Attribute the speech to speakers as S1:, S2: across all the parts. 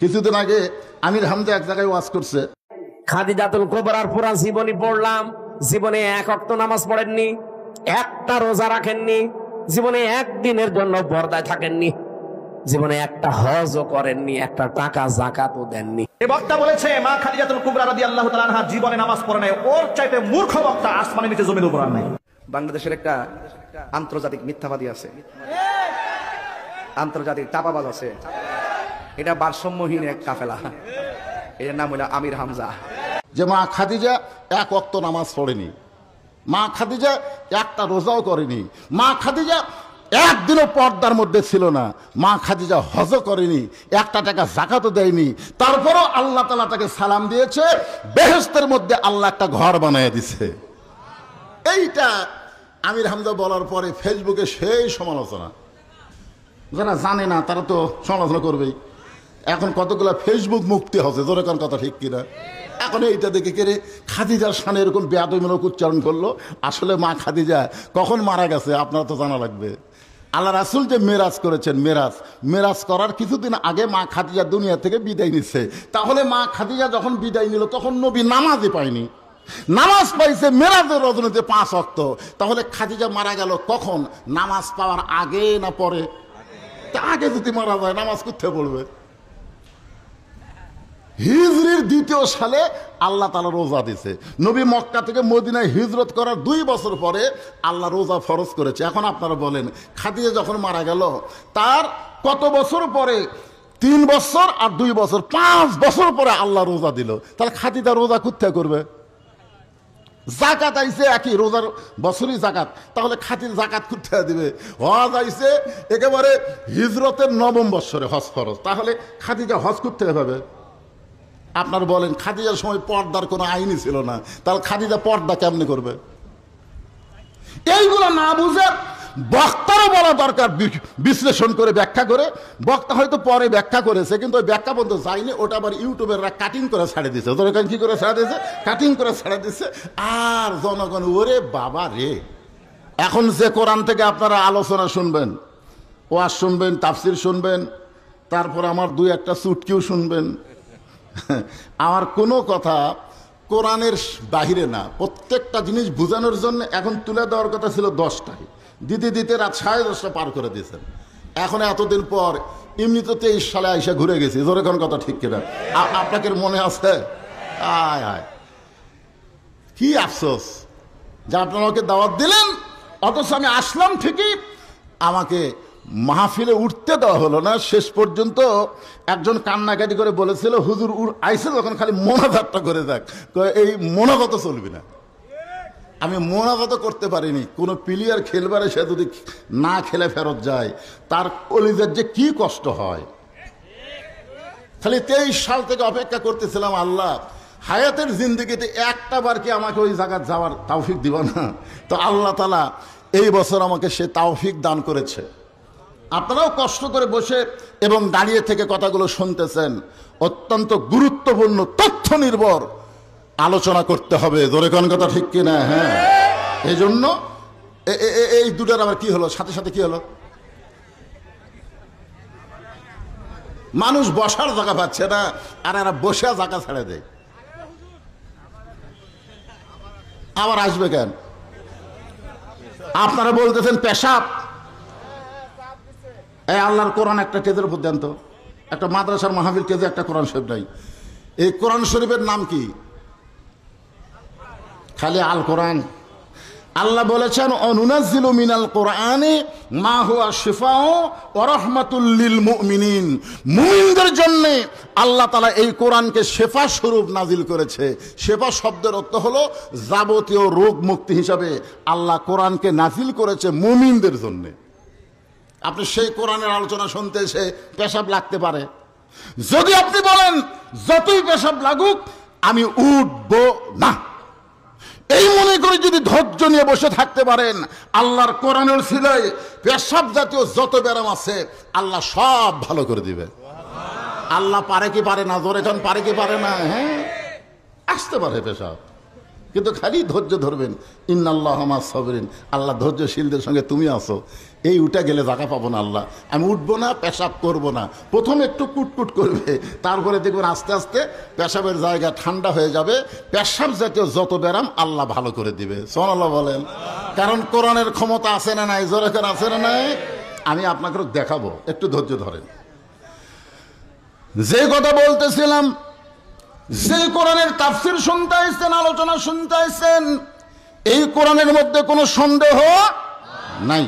S1: কিছুদিন আগে আমির হামজা এক জায়গায় ওয়াজ করছে,
S2: খাদিজাতুল কুবরার পুরা জীবনী পড়লাম। জীবনে এক ওয়াক্ত নামাজ পড়েননি, একটা রোজা রাখেননি, জীবনে একদিনের জন্য পর্দায় থাকেননি, জীবনে একটা হজও করেননি, একটা টাকা যাকাতও দেননি।
S3: এই বক্তা বলেছে মা খাদিজাতুল কুবরা রাদিয়াল্লাহু তাআলা আনহা জীবনে নামাজ পড়ে নাই। ওর চাইতে মূর্খ বক্তা আসমানের নিচে জমির উপর আর নাই।
S4: বাংলাদেশের একটা আন্তর্জাতিক মিথ্যাবাদী আছে, আন্তর্জাতিক চাপাবাজ আছে। এটা ভারসাম্যহীন এক কাফেলা, এর নাম হলো আমির হামজা।
S1: যে মা খাদিজা এক ওয়াক্ত নামাজ পড়েনি, মা খাদিজা একটা রোজাও করেনি, মা খাদিজা একদিনও পর্দার মধ্যে ছিল না, মা খাদিজা হজও করেনি, একটা টাকা যাকাতও দেয়নি, তারপরও আল্লাহ তাআলা তাকে সালাম দিয়েছে, বেহেশতের মধ্যে আল্লাহ একটা ঘর বানিয়ে দিছে। এইটা আমির হামজা বলার পরে ফেসবুকে সেই সমালোচনা। যারা জানে না তারা তো সমালোচনা করবেই। এখন কতগুলো ফেসবুক মুক্তি হচ্ছে, জোরে কোন কথা ঠিক কিনা? এখন এইটা দেখে কেড়ে খাদিজার শানে এরকম বেয়াদবিমূলক উচ্চারণ করলো। আসলে মা খাদিজা কখন মারা গেছে আপনারা তো জানা লাগবে। আল্লাহ রাসূল যে মেরাজ করেছেন, মেরাজ করার কিছুদিন আগে মা খাদিজা দুনিয়া থেকে বিদায় নিচ্ছে। তাহলে মা খাদিজা যখন বিদায় নিল তখন নবী নামাজই পায়নি, নামাজ পাইছে মেরাজের রজনীতে 5 ওয়াক্ত। তাহলে খাদিজা মারা গেল কখন? নামাজ পাওয়ার আগে না পরে? আগে যদি মারা যায় নামাজ কোথায় পড়বে? হিজরির 2য় সালে আল্লাহ তাআলা রোজা দিছে। নবী মক্কা থেকে মদিনায় হিজরত করার 2 বছর পরে আল্লাহ রোজা ফরজ করেছে। এখন আপনারা বলেন, খাদিজা যখন মারা গেল তার কত বছর পরে? 3 বছর আর 2 বছর, 5 বছর পরে আল্লাহ রোজা দিল। তাহলে খাদিজা রোজা কোথায় করবে? জাকাত আইছে একই, রোজার বছরই জাকাত, তাহলে খাদিজা জাকাত কোথায় দিবে? হজ আইছে একেবারে হিজরতের 9ম বছরে হজ ফরজ, তাহলে খাদিজা হজ কোথায় হবে? আপনার বলেন, খাদিজার সময় পর্দার কোনো আইনই ছিল না, তাহলে খাদিজা পর্দা কেমনে করবে? এইগুলো না বুঝে বক্তারও বলা দরকার, বিশ্লেষণ করে ব্যাখ্যা করে। বক্তা হয়তো পরে ব্যাখ্যা করেছে, কিন্তু ওই ব্যাখ্যা পর্যন্ত যায়নি, ওটা আবার ইউটিউবেররা কাটিং করে ছাড়ে দিচ্ছে। দরকার কি করে ছাড়ে দিয়েছে? কাটিং করে ছাড়ে দিচ্ছে। আর জনগণ ওরে বাবা রে। এখন যে কোরআন থেকে আপনারা আলোচনা শুনবেন, ওয়াজ শুনবেন, তাফসির শুনবেন, তারপর আমার 2-1টা চুটকিও শুনবেন, আমার কোনো কথা কোরআনের বাহিরে না। প্রত্যেকটা জিনিস বোঝানোর জন্য এখন তুলে দেওয়ার কথা ছিল 10টায়, দিতে দিতে রাত 10:30 পার করে দিয়েছেন। এখন এতদিন পর এমনি তো 23 সালে আইসা ঘুরে গেছি, জোরে কোন কথা ঠিক কিনা? আপনাকে মনে আছে? আয় আয়, কি আফসোস যে আপনারা আমাকে দাওয়াত দিলেন, অথচ আমি আসলাম ঠিকই, আমাকে মাহফিলে উঠতে দেওয়া হলো না। শেষ পর্যন্ত একজন কান্নাকাটি করে বলেছিল, হুজুর আইসে যখন খালি মোনাজাতটা করে যাক, এই মোনাজাত চলবি না। আমি মোনাজাত করতে পারিনি। কোনো প্লেয়ার খেলবার সে যদি না খেলে ফেরত যায়, তার কলিজার যে কি কষ্ট হয়। খালি 23 সাল থেকে অপেক্ষা করতেছিলাম, আল্লাহ হায়াতের জিন্দগিতে একটা বার কি আমাকে ওই জায়গায় যাওয়ার তৌফিক দিব না? তো আল্লাহ তাআলা এই বছর আমাকে সে তৌফিক দান করেছে। আপনারাও কষ্ট করে বসে এবং দাঁড়িয়ে থেকে কথাগুলো শুনতেছেন। অত্যন্ত গুরুত্বপূর্ণ তথ্য নির্ভর আলোচনা করতে হবে, জোরে কোন কথা ঠিক কিনা? হ্যাঁ, এই জন্য এই দুটার আবার কি হলো, সাথে সাথে কি হলো? মানুষ বসার জায়গা পাচ্ছে না, আর এরা বসে জায়গা ছেড়ে দেয়। আবার আসবে কেন? আপনারা বলতেছেন পেশাব। এই আল্লাহর কোরআন একটা কেজের উপর দেন তো, একটা মাদ্রাসার মাহফিল কেজে একটা কোরআন শরীফ নাই। এই কোরআন শরীফের নাম কি? খালি আল কোরআন। আল্লাহ বলেছেন, অনুনাজ্জিলু মিনাল কোরআনি মা হুয়া শিফাউ ওয়া রাহমাতুল লিল মুমিনিন। মুমিনদের জন্য আল্লাহ তাআলা এই কোরআনকে শেফা স্বরূপ নাজিল করেছে। শেফা শব্দের অর্থ হলো যাবতীয় রোগ মুক্তি হিসাবে আল্লাহ কোরআনকে নাজিল করেছে মুমিনদের জন্য। আপনি সেই কোরআনের আলোচনা শুনতে এসে পেশাব লাগতে পারে। যদি আপনি বলেন যতই পেশাব লাগুক আমি উঠব না, এই মনে করে যদি ধৈর্য নিয়ে বসে থাকতে পারেন, আল্লাহর কোরআনের সিলায় পেশাব জাতীয় যত ব্যারাম আছে আল্লাহ সব ভালো করে দিবে। আল্লাহ পারে কি পারে না? জোরে এখন পারে কি পারে না? হ্যাঁ, আসতে পারে পেশাব, কিন্তু খালি ধৈর্য ধরবেন। ইন্নাল্লাহা মা'আস সাবিরিন, আল্লাহ ধৈর্যশীলদের সঙ্গে তুমি আসো। এই উঠে গেলে জায়গা পাবো না আল্লাহ, আমি উঠবো না, পেশাব করব না। প্রথমে একটু কুটকুট করবে, তারপরে দেখবেন আস্তে আস্তে পেশাবের জায়গা ঠান্ডা হয়ে যাবে। পেশাব জাতীয় যত ব্যারাম আল্লাহ ভালো করে দিবে। সুবহানাল্লাহ বলেন। কারণ কোরআনের ক্ষমতা আছে না নাই? জোরে করে আছে না নাই? আমি আপনাকে দেখাবো, একটু ধৈর্য ধরেন। যে কথা বলতেছিলাম, যে কোরআনের তাফসীর শুনতে আসছেন, আলোচনা শুনতে আসছেন, এই কোরআনের মধ্যে কোনো সন্দেহ নাই।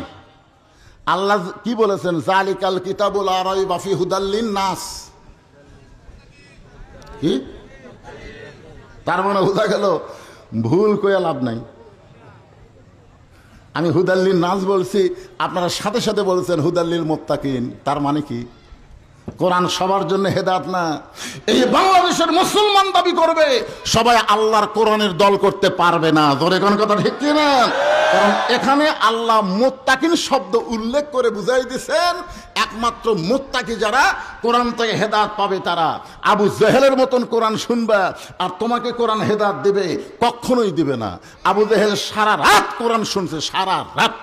S1: আল্লাহ কি বলেছেন? জালিকাল কিতাবুল লা রাইবা ফিহি হুদাল লিন-নাস। কি তার মানে বোঝা গেল ভুল কইয়া লাভ নাই। আমি হুদাল লিন-নাস বলছি, আপনারা সাথে সাথে বলছেন হুদাল লিল মুত্তাকিন। তার মানে কি? কোরআন সবার জন্য হেদায়েত না। এই বাংলাদেশের মুসলমান দাবি করবে সবাই আল্লাহর কোরআনের দল করতে পারবে না। ধরে কোন কথা ঠিক কি না? কারণ এখানে আল্লাহ মুত্তাকিন শব্দ উল্লেখ করে বুঝাই দিয়েছেন, একমাত্র মুত্তাকি যারা কোরআন থেকে হেদায়েত পাবে তারা। আবু জেহেলের মতন কোরআন শুনবা আর তোমাকে কোরআন হেদায়েত দেবে? কখনোই দিবে না। আবু জেহেল সারা রাত কোরআন শুনছে, সারা রাত।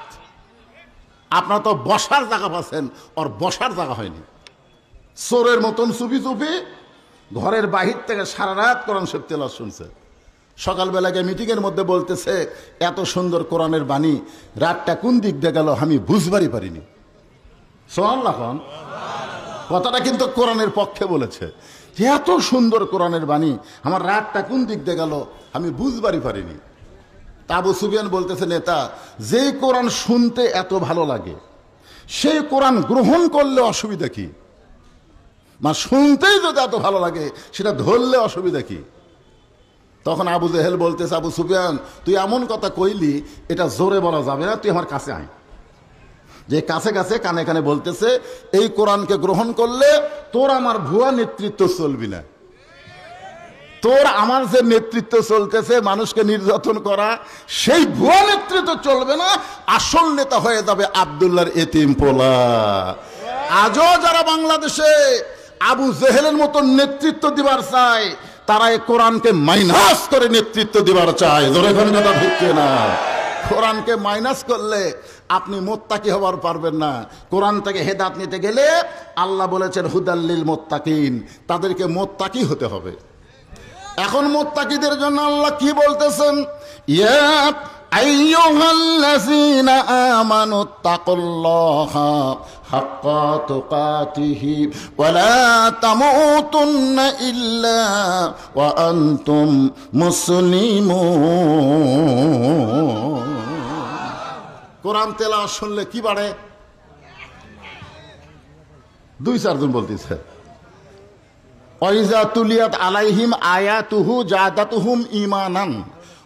S1: আপনারা তো বসার জায়গা পাচ্ছেন, ওর বসার জায়গা হয়নি। চোরের মতন চুপি চুপি ঘরের বাহির থেকে সারা রাত কোরআন শরীফ তেলাওয়াত শুনছে। সকালবেলাকে মিটিংয়ের মধ্যে বলতেছে, এত সুন্দর কোরআনের বাণী, রাতটা কোন দিক দিয়ে গেল আমি বুঝবারই পারিনি। সুবহানাল্লাহ। কথাটা কিন্তু কোরআনের পক্ষে বলেছে, যে এত সুন্দর কোরআনের বাণী, আমার রাতটা কোন দিক দিয়ে গেল আমি বুঝবারই পারিনি। তা আবু সুফিয়ান বলতেছে, নেতা, যেই কোরআন শুনতে এত ভালো লাগে সেই কোরআন গ্রহণ করলে অসুবিধা কি? শুনতেই যদি এত ভালো লাগে সেটা ধরলে অসুবিধা কি? তখন আবু জেহেল বলতেছে, আবু সুফিয়ান, তুই এমন কথা কইলি, এটা জোরে বলা যাবে না, তুই আমার কাছে আয়। যে কাছে কাছে কানে কানে বলতেছে, এই কোরআনকে গ্রহণ করলে তোর আমার ভুয়া নেতৃত্ব চলবি না। তোর আমার যে নেতৃত্ব চলতেছে মানুষকে নির্যাতন করা, সেই ভুয়া নেতৃত্ব চলবে না। আসল নেতা হয়ে যাবে আব্দুল্লাহর এতিম পোলা। আজও যারা বাংলাদেশে আবু জেহেলের মতো নেতৃত্ব দিবার চায়, তারা এই কোরআনকে মাইনাস করে নেতৃত্ব দিবার চায়। জোরে কোন কথা ঠিক না? কোরআনকে মাইনাস করলে আপনি মুত্তাকি হবার পারবেন না। কোরআন থেকে হেদায়েত নিতে গেলে আল্লাহ বলেছেন হুদাল লিল মুত্তাকিন, তাদেরকে মুত্তাকি হতে হবে। এখন মুত্তাকিদের জন্য আল্লাহ কি বলতেছেন? ইয়া আইয়ুহাল্লাযীনা আমানুত্তাকুল্লাহা হাক্কা তুকাতিহি ওয়া লা তামুতুন্না ইল্লা ওয়া আনতুম মুসলিমুন। কোরআন তেলাওয়াত শুনলে কি বাড়ে? 2-4 জন বলতেছে, ওয়াইজা তুলিয়াত আলাইহিম আয়াতুহু জাদাতুহুম ঈমানান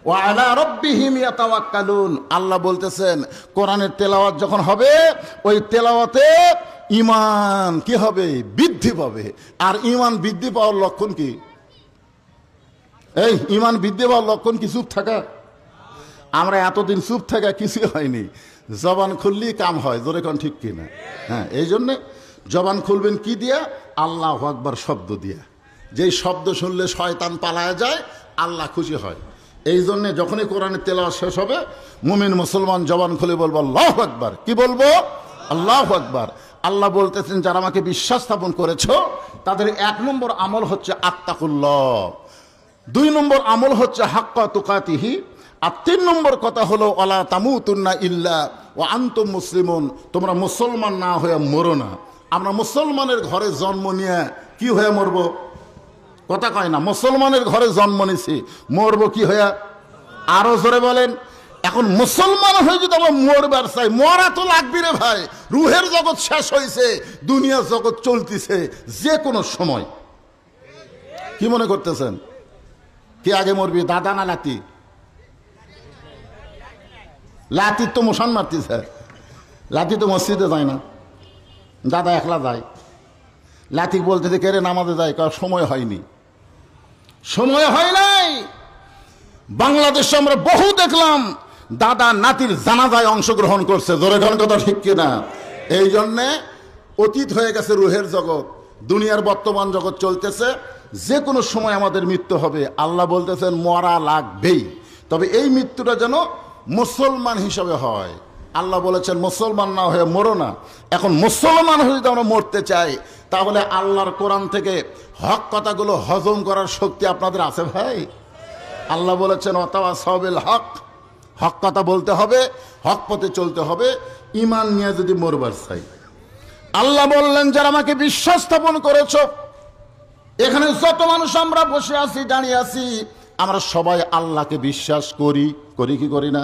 S1: ওয়া আলা রাব্বিহিম ইয়াতাওয়াক্কালুন। আল্লাহ বলতেছেন কোরআনের তেলাওয়াত যখন হবে, ওই তেলাওয়াতে ঈমান কি হবে? বৃদ্ধি পাবে। আর ঈমান বৃদ্ধি পাওয়ার লক্ষণ কি? এই ঈমান বৃদ্ধি পাওয়ার লক্ষণ কি? চুপ থাকা। আমরা এতদিন চুপ থাকা কিছু হয়নি, জবান খুললেই কাম হয়। জোরে কোন ঠিক কিনা? হ্যাঁ, এই জন্যে জবান খুলবেন কি দিয়া? আল্লাহু আকবার শব্দ দিয়া। যেই শব্দ শুনলে শয়তান পালায়া যায়, আল্লাহ খুশি হয়। এই জন্যে যখনই কোরআনের তেলাওয়াত শেষ হবে, মুমিন মুসলমান জবান খুলে বলবো আল্লাহু আকবার। কি বলবো? আল্লাহু আকবার। আল্লাহ বলতেছেন, যারা আমাকে বিশ্বাস স্থাপন করেছো তাদের 1 নম্বর আমল হচ্ছে আত্তাকুল্লাহ, 2 নম্বর আমল হচ্ছে হাক্কা তুকাতিহি, আর 3 নম্বর কথা হলো ওয়ালা তামুতুন্না ইল্লা ওয়া আনতুম মুসলিমুন, তোমরা মুসলমান না হয়ে মরো না। আমরা মুসলমানের ঘরে জন্ম নিয়ে কি হয়ে মরবো? কথা কয় না, মুসলমানের ঘরে জন্ম নিছি, মরবো কি হয়ে? আরো জোরে বলেন। এখন মুসলমান হয়ে যদি আমরা মরবার চাই, মরা তো লাগবি রে ভাই। রুহের জগৎ শেষ হয়েছে, দুনিয়ার জগৎ চলতেছে যে কোনো সময়। কি মনে করতেছেন? কি আগে মরবি, দাদা না লাতি? লাতির তো মোশান মারতেছে, লাতি তো মসজিদে যায় না, দাদা একলা যায়। লাতি বলতেছে কে রে নামাজে যায়, কারণ সময় হয়নি, সময় হয় নাই। বাংলাদেশে আমরা বহু দেখলাম দাদা নাতির জানাজায় অংশগ্রহণ করছে। জোরে কোন কথা ঠিক কিনা? এই জন্যে অতীত হয়ে গেছে রুহের জগৎ, দুনিয়ার বর্তমান জগৎ চলতেছে, যে কোনো সময় আমাদের মৃত্যু হবে। আল্লাহ বলতেছেন মরা লাগবেই, তবে এই মৃত্যুটা যেন মুসলমান হিসাবে হয়। আল্লাহ বলেছেন মুসলমান না হয়ে মরো না। এখন মুসলমান হয়ে যদি আমরা মরতে চাই, তাহলে আল্লাহর কোরআন থেকে হক কথাগুলো হজম করার শক্তি আপনাদের আছে ভাই? আল্লাহ বলেছেন ওয়াতাওয়াসাউ বিল হক, হক কথা বলতে হবে, হক পথে চলতে হবে, ঈমান নিয়ে যদি মরবার চাই। আল্লাহ বললেন যারা আমাকে বিশ্বাস স্থাপন করেছ, এখানে যত মানুষ আমরা বসে আছি, দাঁড়িয়ে আছি, আমরা সবাই আল্লাহকে বিশ্বাস করি। করি কি করি না?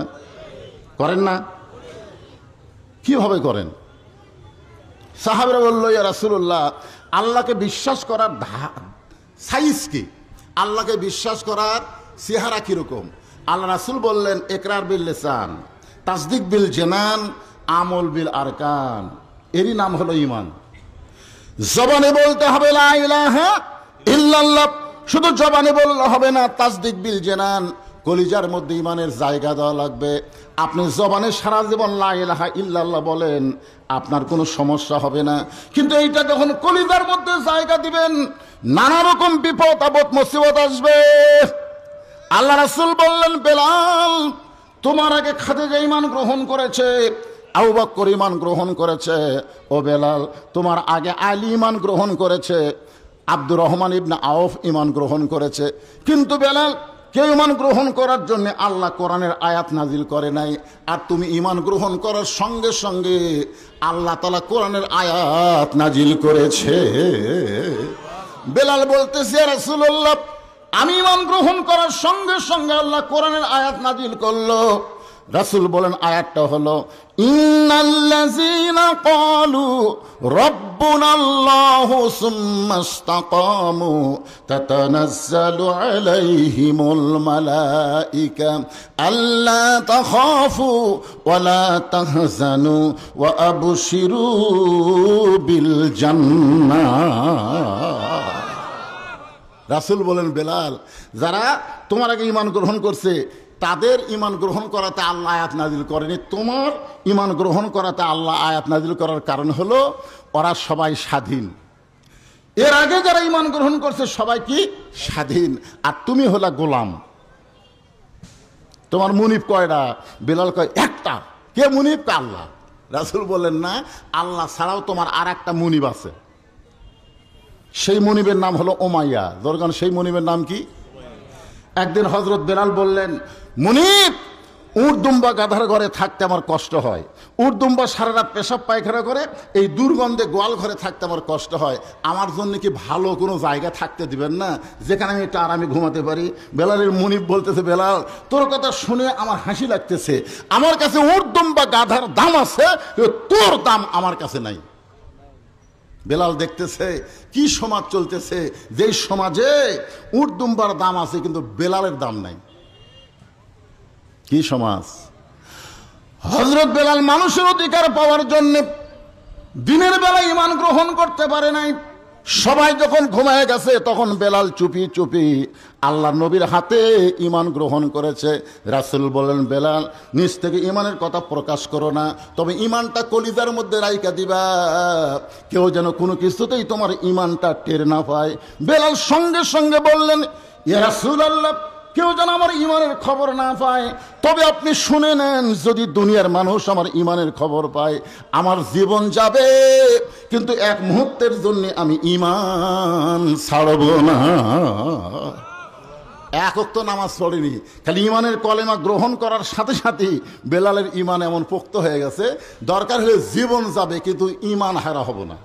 S1: করেন না? কিভাবে করেন? সাহাবারা বলল ইয়া রাসূলুল্লাহ, আল্লাহকে বিশ্বাস করার সাইজ কি? আল্লাহকে বিশ্বাস করার চেহারা কিরকম? আল্লাহ রাসূল বললেন ইকরার বিল লিসান, তাসদিক বিল জানান, আমল বিল আরকান। এরই নাম হলো ঈমান। জবানে বলতে হবে লা ইলাহা ইল্লাল্লাহ, শুধু জবানে বললে হবে না, তাসদিক বিল জানান, কলিজার মধ্যে ঈমানের জায়গা দেওয়া লাগবে। আপনি জবানে সারা জীবন লা ইলাহা ইল্লাল্লাহ বলেন, আপনার কোনো সমস্যা হবে না, কিন্তু এইটা যখন কলিজার মধ্যে জায়গা দিবেন, নানা রকম বিপদ আপদ মুসিবত আসবে। আল্লাহ রাসূল বললেন বেলাল, তোমার আগে খাদিজা ঈমান গ্রহণ করেছে, আবু বকর ঈমান গ্রহণ করেছে, ও বেলাল তোমার আগে আলী ঈমান গ্রহণ করেছে, আব্দুর রহমান ইবনে আউফ ঈমান গ্রহণ করেছে, কিন্তু বেলাল কেউ ঈমান গ্রহণ করার জন্য আল্লাহ কোরআনের আয়াত নাজিল করে নাই, আর তুমি ঈমান গ্রহণ করার সঙ্গে সঙ্গে আল্লাহ তাআলা কোরআনের আয়াত নাজিল করেছে। বেলাল বলতেছে ইয়া রাসূলুল্লাহ, আমি ঈমান গ্রহণ করার সঙ্গে সঙ্গে আল্লাহ কোরআনের আয়াত নাজিল করলো। রাসূল বলেন আয়াতটা হলো ইন্নাল্লাযীনা ক্বালু রাব্বুনাল্লাহু সুম্মা ইসতাকামু তাতানাজ্জালু আলাইহিমুল মালায়েকা আল্লা তাখাফু ওয়া লা তাহজানু ওয়া আবশিরু বিল জান্নাহ। রাসূল বলেন বেলাল, যারা তোমার আগে ঈমান গ্রহণ করছে তাদের ঈমান গ্রহণ করাতে আল্লাহ আয়াত নাজিল করেনি, তোমার ঈমান গ্রহণ করাতে আল্লাহ আয়াত নাজিল করার কারণ হলো ওরা সবাই স্বাধীন। এর আগে যারা ঈমান গ্রহণ করছে সবাই কি স্বাধীন, আর তুমি হলা গোলাম। তোমার মুনিব কয়টা? বেলাল কয় একটা। কে মুনিব? আল্লাহ। রাসূল বলেন না, আল্লাহ ছাড়াও তোমার আর একটা মুনিব আছে, সেই মুনিবের নাম হলো উমাইয়া। দরগান সেই মুনিবের নাম কি? একদিন হযরত বেলাল বললেন, মুনিব, উট দুম্বা গাধার ঘরে থাকতে আমার কষ্ট হয়, উট দুম্বা সারা রাত পেশাব পায়খানা করে, এই দুর্গন্ধে গোয়াল ঘরে থাকতে আমার কষ্ট হয়, আমার জন্য কি ভালো কোনো জায়গা থাকতে দিবেন না যেখানে আমি একটু আরামে ঘুমাতে পারি? বেলালের মুনিব বলতেছে, বেলাল তোর কথা শুনে আমার হাসি লাগতেছে, আমার কাছে উট দুম্বা গাধার দাম আছে, তোর দাম আমার কাছে নাই। বেলাল দেখতেছে কি সমাজ চলতেছে, যেই সমাজে উট দুম্বার দাম আছে কিন্তু বেলালের দাম নাই। কি সমাজ! হযরত বেলাল মানুষের অধিকার পাওয়ার জন্য দিনের বেলা ঈমান গ্রহণ করতে পারে নাই। সবাই যখন ঘুমায় গেছে তখন বেলাল চুপি চুপি আল্লাহর নবীর হাতে ঈমান গ্রহণ করেছে। রাসূল বলেন, বেলাল নিজ থেকে ঈমানের কথা প্রকাশ করো না, তবে ঈমানটা কলিজার মধ্যে রাইখা দিবা, কেউ যেন কোনো কিছুতেই তোমার ঈমানটা টের না পায়। বেলাল সঙ্গে সঙ্গে বললেন, ইয়া রাসূলুল্লাহ, কেউ যেন আমার ঈমানের খবর না পায়, তবে আপনি শুনে নেন, যদি দুনিয়ার মানুষ আমার ঈমানের খবর পায় আমার জীবন যাবে, কিন্তু এক মুহূর্তের জন্য আমি ঈমান ছাড়ব না। এক ওয়াক্ত নামাজ পড়েনি, খালি ঈমানের কলেমা গ্রহণ করার সাথে সাথে বেলালের ঈমান এমন পোক্ত হয়ে গেছে, দরকার হলে জীবন যাবে কিন্তু ঈমান হারা হব না।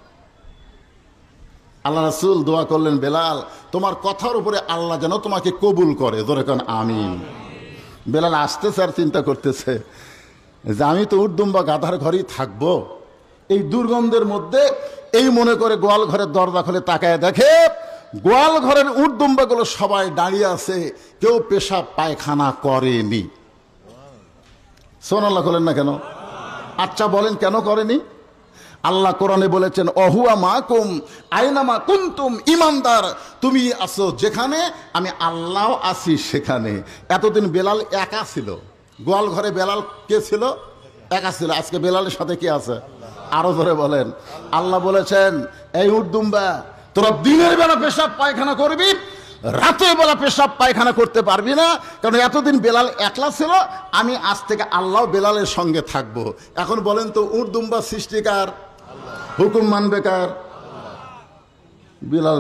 S1: আল্লাহ রাসূল দোয়া করলেন, বেলাল তোমার কথার উপরে আল্লাহ যেন তোমাকে কবুল করে, জোরে কোন আমিন। বেলাল আসতেছে আর চিন্তা করতেছে যে আমি তো উটদুম্বা গাধার ঘরেই থাকবো, এই দুর্গন্ধের মধ্যে, এই মনে করে গোয়াল ঘরের দরজা খুলে তাকায় দেখে গোয়াল ঘরের উটদুম্বাগুলো সবাই দাঁড়িয়ে আছে, কেউ পেশাব পায়খানা করেনি। সুবহানাল্লাহ বলেন না কেন? আচ্ছা বলেন কেন করেনি? আল্লাহ কোরআনে বলেছেন, অহুয়া মাকুম আইনামা কুনতুম, ঈমানদার তুমি আছো যেখানে আমি আল্লাহ আছি সেখানে। এতদিন বেলাল একা ছিল, গোয়াল ঘরে বেলাল কে ছিল? একা ছিল। আজকে বেলালের সাথে কে আছে? আরো ধরে বলেন। আল্লাহ বলেছেন, এই উটদুম্বা তোরা দিনের বেলা পেশাব পায়খানা করবি, রাতে বেলা পেশাব পায়খানা করতে পারবি না, কারণ এতদিন বেলাল একলা ছিল, আমি আজ থেকে আল্লাহ বেলালের সঙ্গে থাকবো। এখন বলেন তো উর্দুম্বা সৃষ্টিকার, হুকুম মানবে কার? বেলাল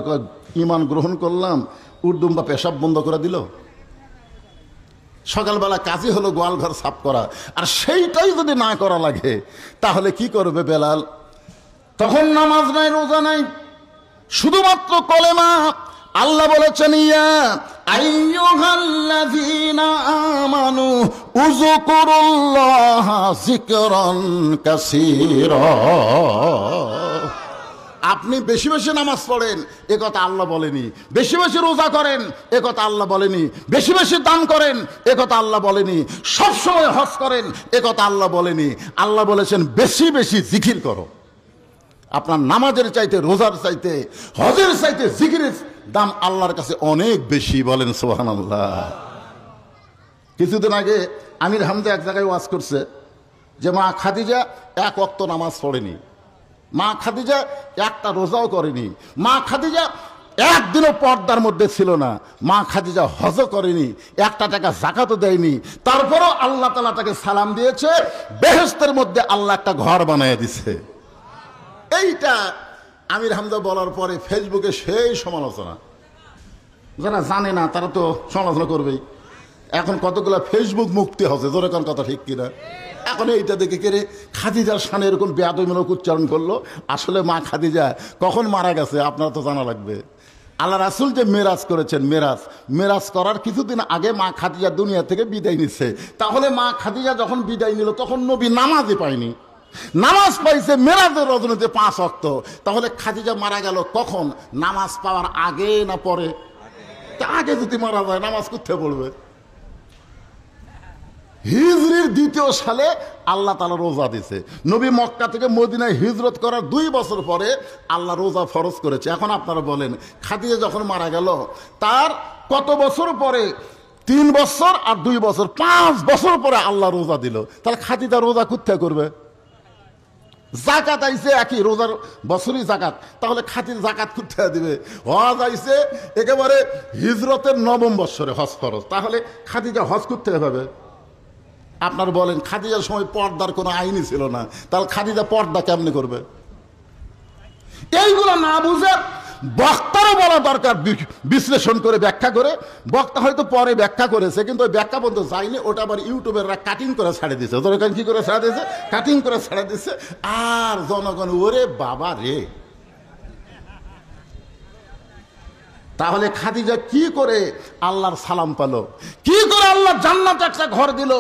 S1: ইমান গ্রহণ করলাম, উর্দুম্বা পেশাব বন্ধ করে দিল। সকালবেলা কাজই হলো গোয়াল ঘর সাফ করা, আর সেইটাই যদি না করা লাগে তাহলে কি করবে বেলাল? তখন নামাজ নাই, রোজা নাই, শুধুমাত্র কলেমা। আল্লাহ বলেছেন, ইয়া আইয়ুহাল্লাযীনা আমানু উযকুরুল্লাহা যিকরান কাসীরা। আপনি বেশি বেশি নামাজ পড়েন, এ কথা আল্লাহ বলেনি। বেশি বেশি রোজা করেন, এ কথা আল্লাহ বলেনি। বেশি বেশি দান করেন, এ কথা আল্লাহ বলেনি। সবসময় হজ করেন, এ কথা আল্লাহ বলেনি। আল্লাহ বলেছেন বেশি বেশি জিকির করো। আপনার নামাজের চাইতে, রোজার চাইতে, হজের চাইতে জিকিরের দাম আল্লাহর কাছে অনেক বেশি। বলেন সুবহানাল্লাহ। কিছুদিন আগে আমির হামজা এক জায়গায় ওয়াজ করছে যে মা খাদিজা এক ওয়াক্ত নামাজ পড়েনি, মা খাদিজা একটা রোজাও করেনি, মা খাদিজা একদিনও পর্দার মধ্যে ছিল না, মা খাদিজা হজও করেনি, একটা টাকা জাকাতও দেয়নি, তারপরও আল্লাহ তাআলা তাকে সালাম দিয়েছে, বেহেশতের মধ্যে আল্লাহ একটা ঘর বানিয়ে দিছে। এইটা আমির হামজা বলার পরে ফেসবুকে সেই সমালোচনা। যারা জানে না তারা তো সমালোচনা করবেই। এখন কতগুলো ফেসবুক মুক্তি হচ্ছে, জোরে কোন কথা ঠিক কিনা? এখন এইটা দেখে কেড়ে খাদিজার শানে এরকম বেয়াদবিমূলক উচ্চারণ করলো। আসলে মা খাদিজা কখন মারা গেছে আপনারা তো জানা লাগবে। আল্লাহ রাসূল যে মেরাজ করেছেন, মেরাজ করার কিছুদিন আগে মা খাদিজা দুনিয়া থেকে বিদায় নিচ্ছে। তাহলে মা খাদিজা যখন বিদায় নিল তখন নবী নামাজই পায়নি, নামাজ পাইছে মেরাজের রজনীতে 5 ওয়াক্ত। তাহলে খাদিজা মারা গেল কখন? নামাজ পাওয়ার আগে না পরে? আগে যদি মারা যায় নামাজ কোথায় পড়বে? হিজরির 2য় সালে আল্লাহ তাআলা রোজা দিয়েছে। নবী মক্কা থেকে মদিনায় হিজরত করার 2 বছর পরে আল্লাহ রোজা ফরজ করেছে। এখন আপনারা বলেন খাদিজা যখন মারা গেল তার কত বছর পরে? 3 বছর আর 2 বছর, 5 বছর পরে আল্লাহ রোজা দিল। তাহলে খাদিজা রোজা কোথায় করবে? জাকাত আইছে একই, রোজার বছরই জাকাত, তাহলে খাদিজা জাকাত কোথায় দিবে? হজ আইছে একেবারে হিজরতের 9ম বছরে হজ ফরজ, তাহলে খাদিজা হজ কোথায় পাবে? আপনার বলেন খাদিজার সময় পর্দার কোনো আইনই ছিল না, তাহলে খাদিজা পর্দা কেমনে করবে? এইগুলো না বুঝে বক্তারও বলা দরকার, বিশ্লেষণ করে ব্যাখ্যা করে। বক্তা হয়তো পরে ব্যাখ্যা করেছে, কিন্তু ওই ব্যাখ্যা পর্যন্ত যায়নি, ওটা আবার ইউটিউবেররা কাটিং করে ছাড়ে দিয়েছে। দরকার কি করে ছাড়ে দিয়েছে? কাটিং করে ছাড়ে দিচ্ছে। আর জনগণ ওরে বাবা রে। তাহলে খাদিজা কি করে আল্লাহর সালাম পেল? কি করে আল্লাহ জান্নাতে একটা ঘর দিল?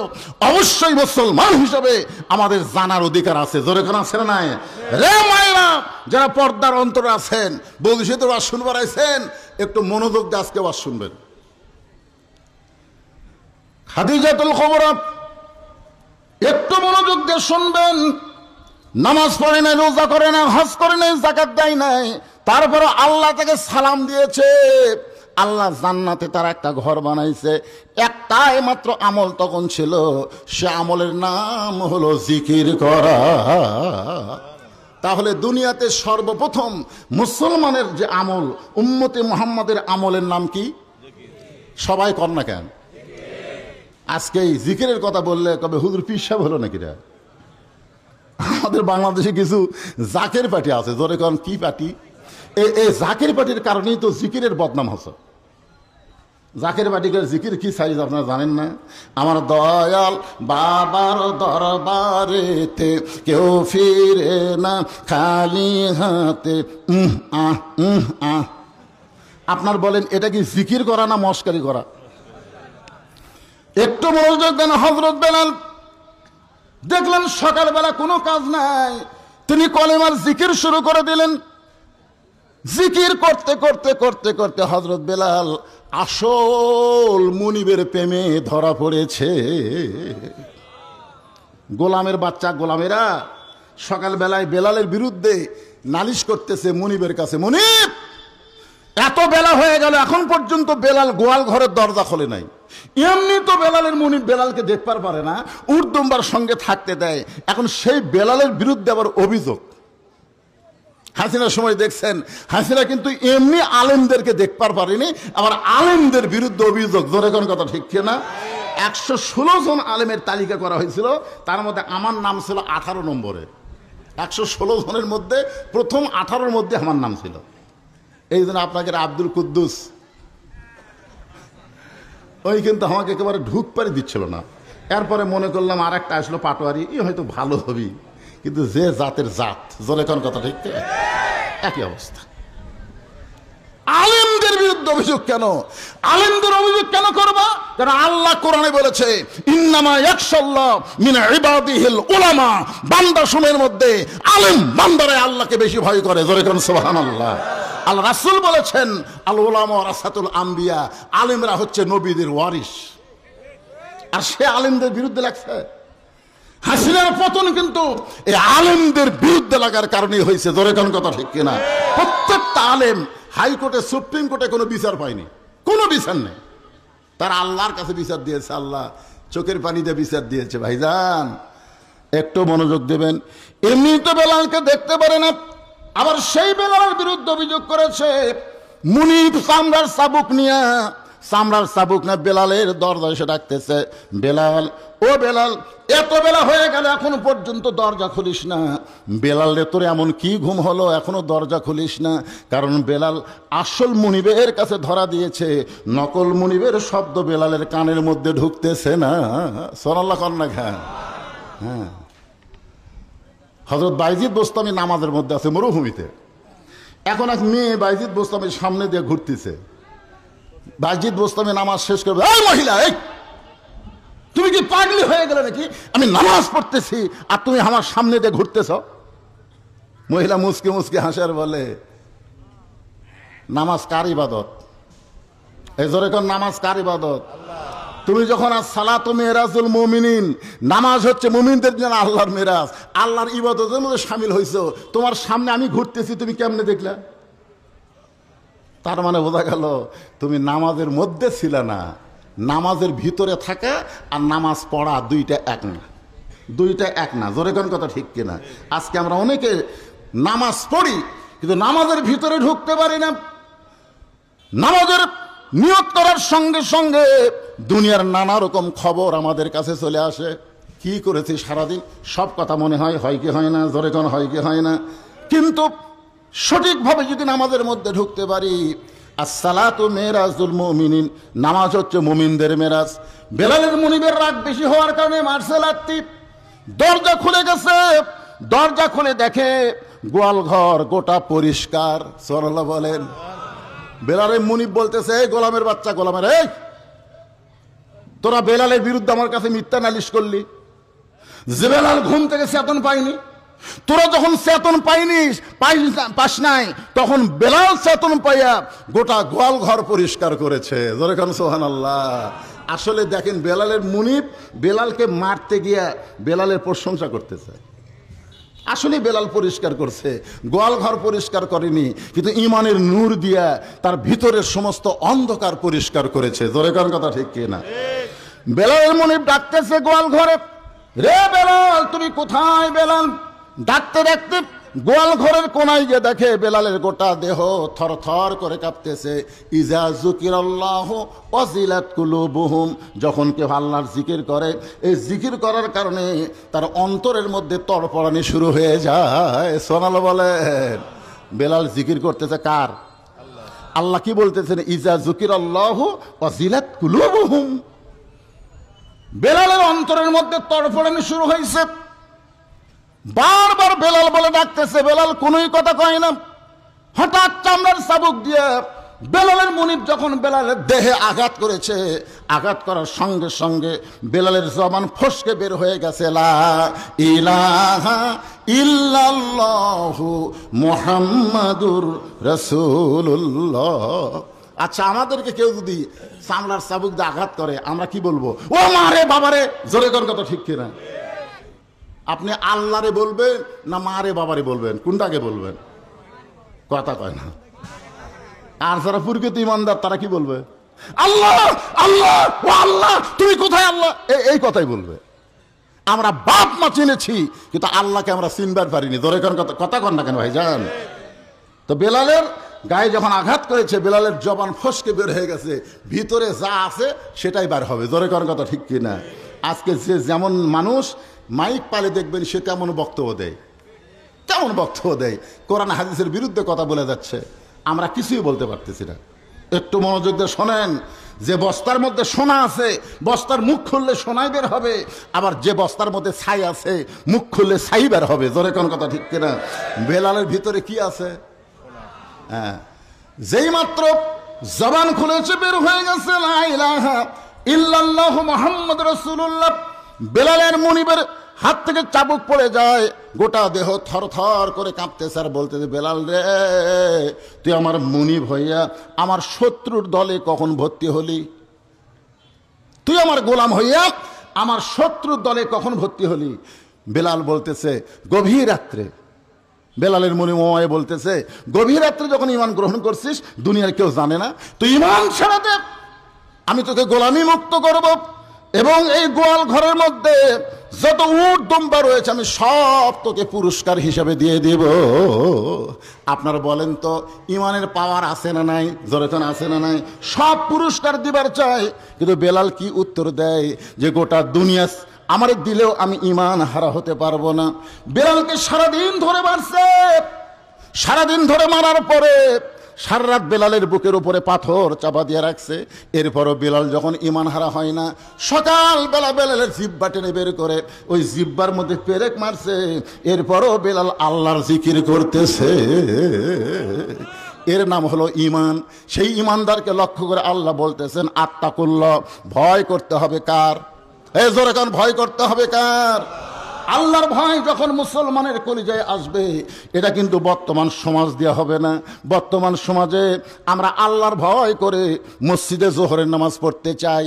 S1: অবশ্যই মুসলমান হিসেবে আমাদের জানার অধিকার আছে। জোরে কোন আছে না? রে মায়েরা যারা পর্দার অন্তরে আছেন, বলছি তো ওয়াজ শুনবার আইছেন, একটু মনোযোগ দিয়ে আজকে ওয়াজ শুনবেন। খাদিজাতুল কুবরা একটু মনোযোগ দিয়ে শুনবেন। নামাজ পড়ে নাই, রোজা করে নাই, হজ করে নাই, যাকাত দেয় নাই, তারপরে আল্লাহ তাকে সালাম দিয়েছে। আল্লাহ জান্নাতে তার একটা ঘর বানাইছে। একটাই মাত্র আমল তখন ছিল, সে আমলের নাম হলো জিকির করা। তাহলে দুনিয়াতে সর্বপ্রথম মুসলমানের যে আমল, উম্মতে মুহাম্মাদের আমলের নাম কি? সবাই কর না কেন? আজকে এই জিকিরের কথা বললে কবে হুজুর পীর সাহেব হলো নাকি রে? আমাদের বাংলাদেশে কিছু জাকের পার্টি আছে। জোরে কন কি পার্টি? এই জাকের পার্টির কারণেই তো জিকিরের বদনাম হচ্ছে। জাকের পার্টির জিকির কি সাইজ আপনারা জানেন না? আমার দয়াল বাবার দরবারেতে কেউ ফিরে না খালি হাতে। আপনার বলেন এটা কি জিকির করা না মস্কারি করা? একটু মনোযোগ দেন। হযরত বেলাল দেখলেন সকালবেলা কোনো কাজ নাই, তিনি কলেমার জিকির শুরু করে দিলেন। জিকির করতে করতে করতে করতে হযরত বেলাল আসল মুনিবের প্রেমে ধরা পড়েছে। গোলামের বাচ্চা গোলামেরা সকালবেলায় বেলালের বিরুদ্ধে নালিশ করতেছে মুনিবের কাছে, মুনিব এত বেলা হয়ে গেল এখন পর্যন্ত বেলাল গোয়াল ঘরের দরজা খোলে নাই। এমনি তো বেলালের মুনিব বেলালকে দেখতে পারে না, উর্দুম্বার সঙ্গে থাকতে দেয়, এখন সেই বেলালের বিরুদ্ধে আবার অভিযোগ। হাসিনার সময় দেখছেন, হাসিনা কিন্তু এমনি আলেমদেরকে দেখবার পারেনি, আবার আলেমদের বিরুদ্ধে অভিযোগ, জোরে কোন কথা ঠিক না? 116 জন আলেমের তালিকা করা হয়েছিল, তার মধ্যে আমার নাম ছিল 18 নম্বরে। 116 জনের মধ্যে প্রথম 18-র মধ্যে আমার নাম ছিল। এই জন্য আপনাকে আব্দুল কুদ্দুস ওই কিন্তু আমাকে একেবারে ঢুক পারি দিচ্ছিল না। এরপরে মনে করলাম আর একটা আসলো পাটোয়ারি, ই হয়তো ভালো হবি, কিন্তু যে জাতের জাত, জোরে কোন কথা ঠিক, একই অবস্থা। আলেমদের বিরুদ্ধে অভিযোগ কেন? আলেমদের অভিযোগ কেন করবা? কারণ আল্লাহ কোরআনে বলেছে, ইন্নামা ইয়াখশাল্লাহ মিন ইবাদিহিল উলামা, বান্দা সমূহের মধ্যে আলেম বান্দারা আল্লাহকে বেশি ভয় করে, জোরে কোন সুবহানাল্লাহ। আল্লাহ রাসূল বলেছেন, আল উলামা ওয়ারাসাতুল আম্বিয়া, আলেমরা হচ্ছে নবীদের ওয়ারিস। আর সে আলেমদের বিরুদ্ধে লাগছে। হাসিনার পতন কিন্তু এই আলেমদের বিরুদ্ধে লাগার কারণেই হয়েছে, জোরে কোন কথা ঠিক কিনা? প্রত্যেকটা আলেম হাইকোর্টে, সুপ্রিম কোর্টে কোনো বিচার পায়নি, কোনো বিচার নেই। তার আল্লাহর কাছে বিচার দিয়েছে, আল্লাহ চোখের পানি দিয়ে বিচার দিয়েছে। ভাইজান একটু মনোযোগ দেবেন। এমনি তো বেলালকে দেখতে পারে না, আবার সেই বেলালের বিরুদ্ধে অভিযোগ করেছে মুনিফ চামড়ার চাবুক নিয়ে, চামড়ার চাবুক না বেলালের দরজা এসে ডাকতেছে, বেলাল ও বেলাল, এত বেলা হয়ে গেল এখনো পর্যন্ত দরজা খুলিস না। বেলাল রে তোর এমন কি ঘুম হলো এখনো দরজা খুলিস না? কারণ বেলাল আসল মুনিবের কাছে ধরা দিয়েছে, নকল মুনিবের শব্দ বেলালের কানের মধ্যে ঢুকতেছে না। সুবহানাল্লাহ কন্যা খান। হ্যাঁ, হযরত বাইজিদ বোস্তামি নামাজের মধ্যে আছে মরুভূমিতে। এখন এক মেয়ে বাইজিদ বোস্তামির সামনে দিয়ে ঘুরতেছে। বাইজিদ বোস্তামি নামাজ শেষ করবে, এই মহিলা, এই তুমি কি পাগলি হয়ে গেলে নাকি? আমি নামাজ পড়তেছি আর তুমি আমার সামনে দিয়ে ঘুরতেছ। মহিলা মুসকে মুসকে হাসার বলে, নামাজ কার ইবাদত? এই জোরে কোন, নামাজ কার ইবাদত? তুমি যখন সালাতু মিরাজুল মুমিনিন, নামাজ হচ্ছে মুমিনদের জন্য আল্লাহর মিরাজ, আল্লাহর ইবাদতের মধ্যে শামিল হইছো, তোমার সামনে আমি ঘুরতেছি, তুমি কেমনে দেখলা? তার মানে বোঝা গেল তুমি নামাজের মধ্যে ছিল না। নামাজের ভিতরে থাকা আর নামাজ পড়া দুইটা এক না, দুইটা এক না, জোরে কোন কথা ঠিক কিনা? আজকে আমরা অনেকে নামাজ পড়ি কিন্তু নামাজের ভিতরে ঢুকতে পারি না। নামাজের নিয়ত করার সঙ্গে সঙ্গে দুনিয়ার নানা রকম খবর আমাদের কাছে চলে আসে। কি করেছি সারাদিন সব কথা মনে হয়, হয় কি হয় না? জোরে কোন হয় কি হয় না? কিন্তু সঠিকভাবে যদি নামাজের মধ্যে ঢুকতে পারি, আসসালাতু মিরাজুল মুমিনিন, নামাজ হচ্ছে মুমিনদের মেরাজ। বেলালের মুনিবের রাগ বেশি হওয়ার কারণে মারছে লাত্তি। দরজা খুলে গেছে, দরজা খুলে দেখে গোয়াল ঘর গোটা পরিষ্কার। সুবহানাল্লাহ বলেন। বেলালের মুনিব বলতেছে, এই গোলামের বাচ্চা, গোলামের, এই তোরা বেলালের বিরুদ্ধে আমার কাছে মিথ্যা নালিশ করলি যে বেলাল ঘুম থেকে চেতন পাইনি। তোরা যখন চেতন পাস নাই, তখন বেলাল চেতন পাইয়া গোটা গোয়াল ঘর পরিষ্কার করেছে। জোরে কোন সুবহানাল্লাহ। আসলে দেখেন, বেলালের মুনিব বেলালকে মারতে গিয়া বেলালের প্রশংসা করতেছে। আসলে বেলাল পরিষ্কার করছে, গোয়াল ঘর পরিষ্কার করেনি, কিন্তু ইমানের নূর দিয়া তার ভিতরের সমস্ত অন্ধকার পরিষ্কার করেছে। জোরে কোন কথা ঠিক কিনা? বেলালের মুনিব ডাকতেছে গোয়াল ঘরে, রে বেলাল তুমি কোথায়? বেলাল ডাকতে ডাকতে গোয়াল ঘরের কোনায় গিয়ে দেখে বেলালের গোটা দেহ থর থর করে কাঁপতেছে। ইজা যুকিরাল্লাহু ওয়াজিলাত কুলুবুহুম, যখন কেউ আল্লাহর জিকির করে, এই জিকির করার কারণে তার অন্তরের মধ্যে তড়পড়ানি শুরু হয়ে যায়। সোনাল বলেন, বেলাল জিকির করতেছে কার? আল্লাহ কি বলতেছেন? ইজা যুকিরাল্লাহু ওয়াজিলাত কুলুবুহুম। বেলালের অন্তরের মধ্যে তড়পড়ানি শুরু হয়েছে। বারবার বেলাল বলে ডাকতেছে, বেলাল কোনোই কথা কয় না। হঠাৎ চামড়ার চাবুক দিয়ে বেলালের মুনিব যখন বেলালের দেহে আঘাত করেছে, আঘাত করার সঙ্গে সঙ্গে বেলালের জবান ফসকে বের হয়ে গেছে, লা ইলাহা ইল্লাল্লাহু মুহাম্মাদুর রাসূলুল্লাহ। আচ্ছা, আমাদেরকে কেউ যদি চামড়ার চাবুক দিয়ে আঘাত করে, আমরা কি বলবো? ও মারে বাবারে। জোরে কোন কথা ঠিক কিনা? আপনি আল্লাহরে বলবেন না মারে বাবারে বলবেন? কোনটাকে বলবেন? কথা কয় না। আর যারা প্রকৃত ইমানদার তারা কি বলবে? আল্লাহ আল্লাহ, ও আল্লাহ তুমি কোথায় আল্লাহ, এই কথাই বলবে। আমরা বাপ মা চিনেছি কিন্তু আল্লাহকে আমরা চিনবার পারিনি। ধরে কথা কন না কেন ভাইজান? তো বেলালের গায়ে যখন আঘাত করেছে, বেলালের জবান ফসকে বের হয়ে গেছে, ভিতরে যা আছে সেটাই বার হবে। জোরে করার কথা ঠিক কিনা? আজকে যে যেমন মানুষ মাইক পালে দেখবেন সে কেমন বক্তব্য দেয়, কেমন বক্তব্য দেয়, কোরআন হাদিসের বিরুদ্ধে কথা বলে যাচ্ছে, আমরা কিছুই বলতে পারতেছি না। একটু মনোযোগ দিয়ে শোনেন, যে বস্তার মধ্যে সোনা আছে, বস্তার মুখ খুললে সোনাই বের হবে, আবার যে বস্তার মধ্যে ছাই আছে, মুখ খুললে ছাই বের হবে। জোরে কোন কথা ঠিক কিনা? বেলালের ভিতরে কি আছে? হ্যাঁ, যেই মাত্র জবান খুলেছে বের হয়ে গেছে লা ইলাহা ইল্লাল্লাহু মুহাম্মাদুর রাসূলুল্লাহ। বেলালের মুনিবের হাত থেকে চাবুক পড়ে যায়, গোটা দেহ থরথর করে কাঁপতেছে আর বলতেছে, বেলাল রে, তুই আমার মুনিব হইয়া আমার শত্রুর দলে কখন ভর্তি হলি? তুই আমার গোলাম হইয়া আমার শত্রুর দলে কখন ভর্তি হলি? বেলাল বলতেছে, গভীর রাত্রে। বেলালের মনে মোমায় বলতেছে, গভীর রাত্রে যখন ঈমান গ্রহণ করছিস, দুনিয়ার কেউ জানে না, তুই ঈমান ছেড়ে দে, আমি তোকে গোলামি মুক্ত করব, এবং এই গোয়াল ঘরের মধ্যে যত উট দুম্বা রয়েছে আমি সব তোকে পুরস্কার হিসাবে দিয়ে দিব। আপনারা বলেন তো, ঈমানের পাওয়ার আছে না নাই? জোরেতন আছে না নাই? সব পুরস্কার দিবার চাই, কিন্তু বেলাল কি উত্তর দেয়? যে গোটা দুনিয়া আমার দিলেও আমি ঈমান হারা হতে পারবো না। বেলালকে সারাদিন ধরে মারছে, সারাদিন ধরে মারার পরে সারা রাত বেলালের বুকের উপরে পাথর চাপা দিয়ে রাখছে। এরপরও বেলাল যখন ঈমান হারা হয় না, সকালবেলা বেলালের জিব্বা টেনে বের করে ওই জিব্বার মধ্যে পেরেক মারছে। এরপরও বেলাল আল্লাহর জিকির করতেছে। এর নাম হলো ঈমান। সেই ঈমানদারকে লক্ষ্য করে আল্লাহ বলতেছেন, আত্তাকুল্লাহ, ভয় করতে হবে কার? এই জোরে কান, ভয় করতে হবে কার? আল্লাহর ভয় যখন মুসলমানের কলিজায় আসবে, এটা কিন্তু বর্তমান সমাজ দেওয়া হবে না। বর্তমান সমাজে আমরা আল্লাহর ভয় করে মসজিদে জোহরের নামাজ পড়তে চাই।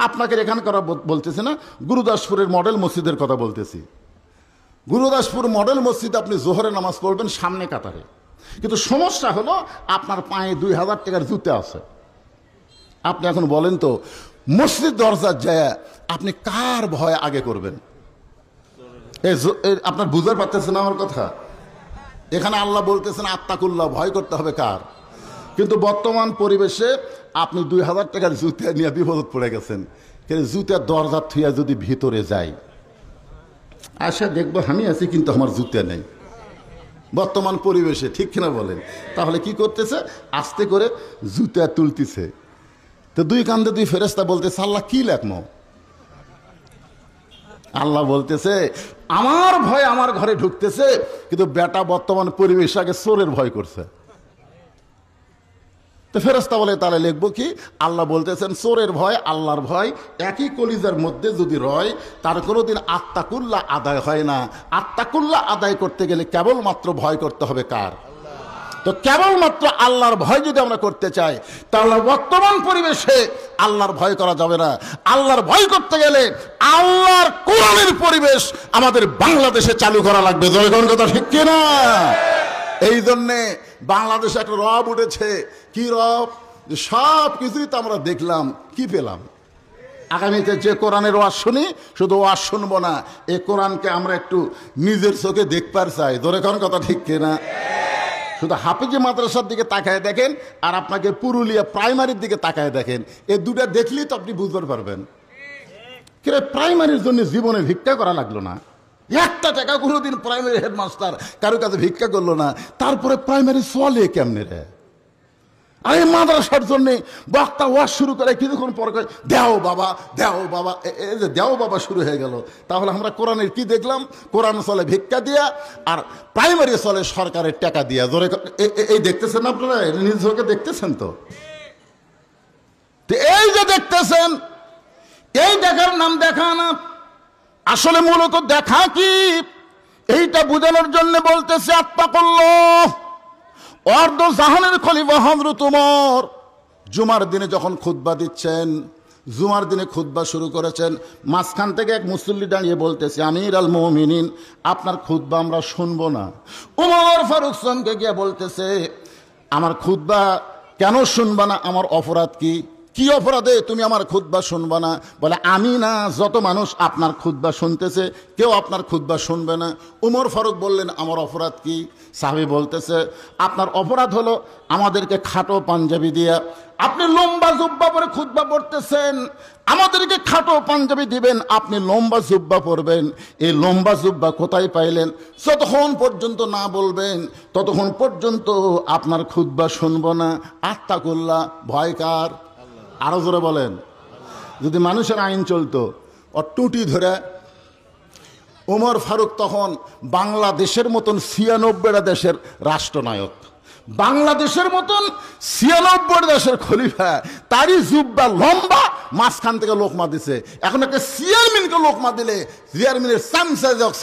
S1: আপনাকে এখানকার বলতেছি না, গুরুদাসপুরের মডেল মসজিদের কথা বলতেছি। গুরুদাসপুর মডেল মসজিদে আপনি জোহরের নামাজ পড়বেন সামনে কাতারে, কিন্তু সমস্যা হলো আপনার পায়ে 2000 টাকার জুতা আছে। আপনি এখন বলেন তো, মসজিদ দরজার যায় আপনি কার ভয় আগে করবেন? আপনার বুঝতে পারতেছেন আমার কথা? এখানে আল্লাহ বলতেছেন আত্তাকুল্লাহ, ভয় করতে হবে কার? কিন্তু বর্তমান পরিবেশে আপনি 2000 টাকার জুতা নিয়ে বিপদ পড়ে গেছেন। কিন্তু জুতার দরজা থুয়া যদি ভিতরে যাই, আশা দেখবো আমি আছি কিন্তু আমার জুতা নেই। বর্তমান পরিবেশে ঠিক কিনা বলেন? তাহলে কি করতেছে? আস্তে করে জুতা তুলতেছে। তো দুই কান্দে দুই ফেরেশতা বলতেছে, আল্লাহ কি লেখমো? আল্লাহ বলতেছে, আমার ভয় আমার ঘরে ঢুকতেছে, কিন্তু বেটা বর্তমান পরিবেশ আগে চোরের ভয় করছে। তো ফেরেশতা বলে, তাহলে লিখবো কি? আল্লাহ বলতেছেন, চোরের ভয় আল্লাহর ভয় একই কলিজার মধ্যে যদি রয়, তার কোনোদিন আত্তাকুল্লাহ আদায় হয় না। আত্তাকুল্লাহ আদায় করতে গেলে কেবলমাত্র ভয় করতে হবে কার? তো কেবলমাত্র আল্লাহর ভয় যদি আমরা করতে চাই, তাহলে বর্তমান পরিবেশে আল্লাহর ভয় করা যাবে না। আল্লাহর ভয় করতে গেলে আল্লাহর কোরআনের পরিবেশ আমাদের বাংলাদেশে চালু করা লাগবে। জয়গণ কথা ঠিক কিনা? এই জন্যে বাংলাদেশে একটা রব উঠেছে। কি রব? সব কিছুই তো আমরা দেখলাম, কি পেলাম? আগামীতে যে কোরআনের ওয়াজ শুনি, শুধু ওয়াজ শুনবো না, এই কোরআনকে আমরা একটু নিজের চোখে দেখবার চাই। জয়গণ কথা ঠিক কিনা? শুধু হাফেজি মাদ্রাসার দিকে তাকায় দেখেন, আর আপনাকে পুরুলিয়া প্রাইমারির দিকে তাকায় দেখেন, এই দুটা দেখলেই তো আপনি বুঝতে পারবেন। কিরে, প্রাইমারির জন্য জীবনে ভিক্ষা করা লাগলো না, 1 টাকা কোনোদিন প্রাইমারি হেডমাস্টার কারো কাছে ভিক্ষা করলো না, তারপরে প্রাইমারি চলে কেমনে রে? আর এই মাদ্রাসার জন্য বক্তা ওয়াজ শুরু করে, কিছুক্ষণ পর করে দেও বাবা দেও বাবা, এই যে দেও বাবা শুরু হয়ে গেল। তাহলে আমরা কোরআনের কি দেখলাম? কোরআন চলে ভিক্ষা দিয়া, আর প্রাইমারি চলে সরকারের টাকা দিয়া। জোরে এই দেখতেছেন আপনারা, নিজ চোখে দেখতেছেন তো? এই যে দেখতেছেন, এই দেখার নাম দেখা না, আসলে মূলত দেখা কি, এইটা বোঝানোর জন্য বলতেছে আত্তাকুল্লাহ। অর্ধ জাহানের খলিফা হযরত ওমর জুমার দিনে যখন খুতবা দিচ্ছেন, জুমার দিনে খুতবা শুরু করেছেন, মাঝখান থেকে এক মুসল্লি দাঁড়িয়ে বলতেছে, আমির আল মুমিনিন, আপনার খুতবা আমরা শুনবো না। ওমর ফারুক সামকে গিয়ে বলতেছে, আমার খুতবা কেন শুনবা না? আমার অপরাধ কি? কি অপরাধে তুমি আমার খুতবা শুনবা না? বলে আমি না, যত মানুষ আপনার খুতবা শুনতেছে কেউ আপনার খুতবা শুনবে না। উমর ফারুক বললেন আমার অপরাধ কি? সাহাবী বলতেছে আপনার অপরাধ হলো আমাদেরকে খাটো পাঞ্জাবি দিয়া, আপনি লম্বা জুব্বা পরে খুতবা পড়তেছেন, আমাদেরকে খাটো পাঞ্জাবি দিবেন, আপনি লম্বা জুব্বা পরবেন। এই লম্বা জুব্বা কোথায় পাইলেন? যতক্ষণ পর্যন্ত না বলবেন ততক্ষণ পর্যন্ত আপনার খুতবা শুনবো না। আত্তাকুল্লাহ, ভয়কার। আরো জোরে বলেন। যদি মানুষের আইন চলতো ওর টুটি ধরে, ওমর ফারুক তখন বাংলাদেশের মতন 96টা দেশের রাষ্ট্রনায়ক, বাংলাদেশের মতন 96 দেশের খলিফা, তারই জুব্বা লম্বা, মাঝখান থেকে লোকমা দিছে। এখন একটা চেয়ারম্যানকে লোকমা দিলে চেয়ারম্যানের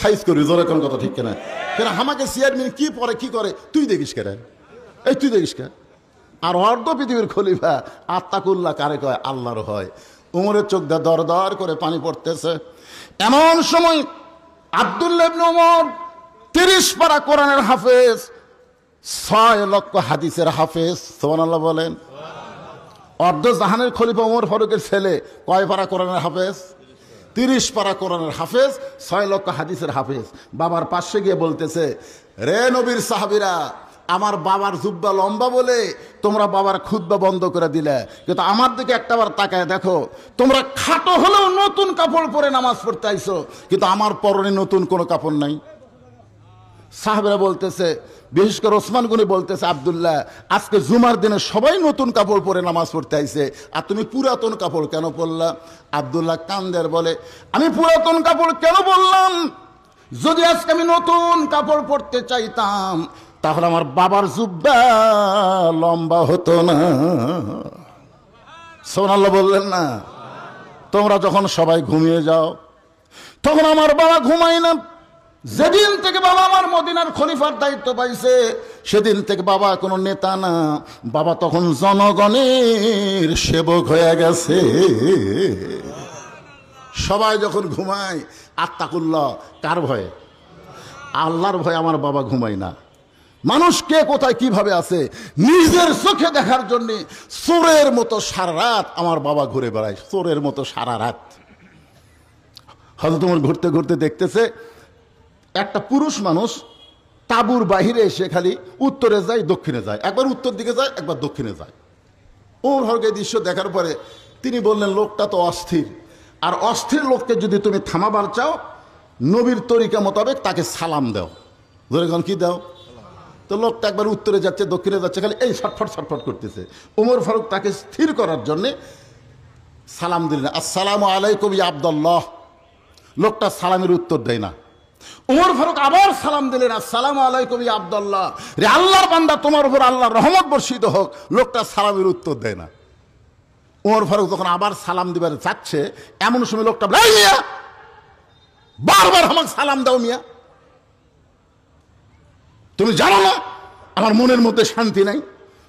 S1: সাইজ করি, জোরে কোন কথা ঠিক কিনা? কেন আমাকে চেয়ারম্যান কি পরে কি করে তুই দেখিস কেন? এই তুই দেখিস কেন? আর অর্ধ পৃথিবীর খলিফা। আত্তাকুল্লাহ কারে কয়? আল্লাহর হয়। উমরের চোখ দিয়ে দর দর করে পানি পড়তেছে। এমন সময় আব্দুল্লাহ ইবনে ওমর 30 পারা কোরআনের হাফেজ, 6 লক্ষ হাদিসের হাফেজ, সুবহানাল্লাহ বলেন। অর্ধ জাহানের খলিফা ওমর ফারুকের ছেলে কয় পারা কোরআনের হাফেজ? 30 পারা কোরআনের হাফেজ, 6 লক্ষ হাদিসের হাফেজ। বাবার পাশে গিয়ে বলতেছে রে নবীর সাহাবীরা, আমার বাবার জুব্বা লম্বা বলে তোমরা বাবার খুতবা বন্ধ করে দিলে, কিন্তু আমার দিকে একটাবার তাকায় দেখো, তোমরা খাটো হলেও নতুন কাপড় পরে নামাজ পড়তে আইছো, কিন্তু আমার পরনে নতুন কোনো কাপড় নাই। সাহাবেরা বলতেছে, বিশেষ করে ওসমান গনি বলতেছে আব্দুল্লাহ, আজকে জুমার দিনে সবাই নতুন কাপড় পরে নামাজ পড়তে আইছে, আর তুমি পুরাতন কাপড় কেন পরলা? আব্দুল্লাহ কান্দের বলে, আমি পুরাতন কাপড় কেন বললাম? যদি আজকে আমি নতুন কাপড় পরতে চাইতাম তাহলে আমার বাবার জুব্বা লম্বা হতো না। সুবহানাল্লাহ বললেন না? তোমরা যখন সবাই ঘুমিয়ে যাও তখন আমার বাবা ঘুমায় না। যেদিন থেকে বাবা আমার মদিনার খলিফার দায়িত্ব পাইছে সেদিন থেকে বাবা কোনো নেতা না, বাবা তখন জনগণের সেবক হয়ে গেছে। সবাই যখন ঘুমায়, আত্তাকুল্লাহ কার ভয়ে? আল্লাহর ভয়ে আমার বাবা ঘুমায় না। মানুষ কে কোথায় কিভাবে আছে নিজের চোখে দেখার জন্য চোরের মতো সারা রাত আমার বাবা ঘুরে বেড়ায়, চোরের মতো সারা রাত। হয়তো তোমার ঘুরতে ঘুরতে দেখতেছে একটা পুরুষ মানুষ তাঁবুর বাহিরে এসে খালি উত্তরে যায় দক্ষিণে যায়, একবার উত্তর দিকে যায় একবার দক্ষিণে যায়। ওমর ফারুক এই দৃশ্য দেখার পরে তিনি বললেন, লোকটা তো অস্থির, আর অস্থির লোককে যদি তুমি থামাবার চাও নবীর তরিকা মোতাবেক তাকে সালাম দাও। ধরে গেল কি দাও? তো লোকটা একবার উত্তরে যাচ্ছে দক্ষিণে যাচ্ছে, খালি এই ছটফট ছটফট করতেছে। ওমর ফারুক তাকে স্থির করার জন্যে সালাম দিলেন, আসসালামু আলাইকুম ইয়া আব্দুল্লাহ। লোকটা সালামের উত্তর দেয় না। ওমর ফারুক আবার সালাম দিলেন, আসসালামু আলাইকুম ইয়া আব্দুল্লাহ, রে আল্লাহর বান্দা তোমার উপর আল্লাহর রহমত বর্ষিত হোক। লোকটা সালামের উত্তর দেয় না। ওমর ফারুক যখন আবার সালাম দিবার চাচ্ছে এমন সময় লোকটা বলে, এই মিয়া, বারবার আমাকে সালাম দাও মিয়া, তুমি জানো না আমার মনের মধ্যে শান্তি নাই?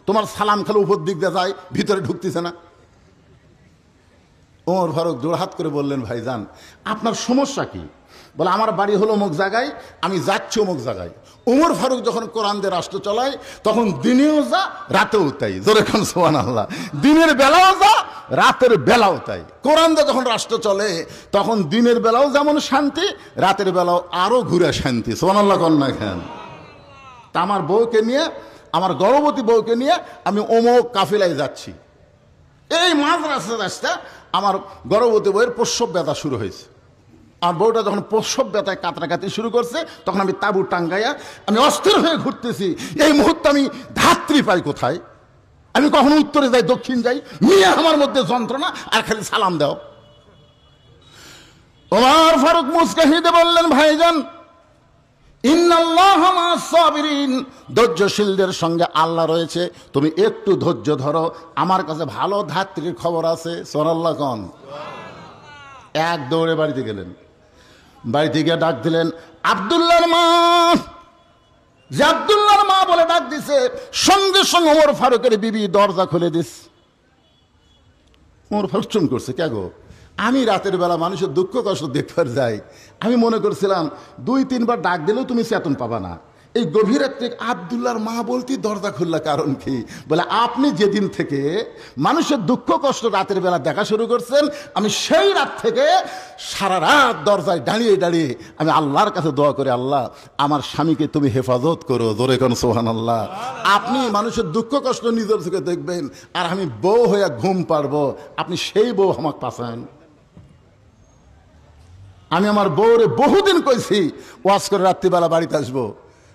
S1: তোমার সালাম খেলে উপর দিক দিয়ে যায়, ভিতরে ঢুকতেছে না। ওমর ফারুক জোড়হাত করে বললেন, ভাইজান আপনার সমস্যা কি? বলে, আমার বাড়ি হলো অমুক জায়গায়, আমি যাচ্ছি অমুক জায়গায়। ওমর ফারুক যখন কোরআন দিয়ে রাষ্ট্র চালায় তখন দিনেও যা রাতেও তাই। জোরে খান সুবহানাল্লাহ। দিনের বেলাও যা রাতের বেলাও তাই। কোরআন দিয়ে যখন রাষ্ট্র চলে তখন দিনের বেলাও যেমন শান্তি, রাতের বেলাও আরো ঘুরে শান্তি। সুবহানাল্লাহ কন্যা খান। তা আমার বউকে নিয়ে, আমার গর্ভবতী বউকে নিয়ে আমি অমুক কাফিলায় যাচ্ছি। এই মাঝ রাস্তা আমার গর্ভবতী বউয়ের প্রসব ব্যথা শুরু হয়েছে। আর বউটা যখন প্রসব ব্যথায় কাতরাকাতি শুরু করছে তখন আমি তাঁবু টাঙ্গাইয়া আমি অস্থির হয়ে ঘুরতেছি। এই মুহূর্তে আমি ধাত্রী পাই কোথায়? আমি কখনো উত্তরে যাই দক্ষিণ যাই, মিয়া আমার মধ্যে যন্ত্রণা আর খালি সালাম দাও। ওমর ফারুক মুচকে হেসে বললেন, ভাইজান ইন্নাল্লাহা মা'আস সাবিরিন, ধৈর্যশীলদের সঙ্গে আল্লাহ রয়েছে, তুমি একটু ধৈর্য ধরো, আমার কাছে ভালো ধাত্রীর খবর আছে। সুবহানাল্লাহ কোন। এক দৌড়ে বাড়িতে গেলেন, বাড়িতে গিয়ে ডাক দিলেন আব্দুল্লাহর মা। যে আব্দুল্লাহর মা বলে ডাক দিছে, সঙ্গে সঙ্গে ওমর ফারুকের বিবি দরজা খুলে দিস। ওমর ফারুক চুম করছে, কে গো? আমি রাতের বেলা মানুষের দুঃখ কষ্ট দেখবার যাই, আমি মনে করছিলাম 2-3 বার ডাক দিলেও তুমি চেতন পাবা না, এই গভীর রাত্রে আব্দুল্লাহর মা বলতে দরজা খুললা কারণ কি? বলে আপনি যেদিন থেকে মানুষের দুঃখ কষ্ট রাতের বেলা দেখা শুরু করছেন, আমি সেই রাত থেকে সারা রাত দরজায় দাঁড়িয়ে দাঁড়িয়ে আমি আল্লাহর কাছে দোয়া করি, আল্লাহ আমার স্বামীকে তুমি হেফাজত করো। জোরে কোন সুবহানাল্লাহ। আপনি মানুষের দুঃখ কষ্ট নিজের চোখে দেখবেন, আর আমি বউ হইয়া ঘুম পারবো, আপনি সেই বউ আমাকে পাঠান। আমি আমার বউরে বহুদিন কইছি ওয়াজ করে রাত্রিবেলা বাড়িতে আসবো।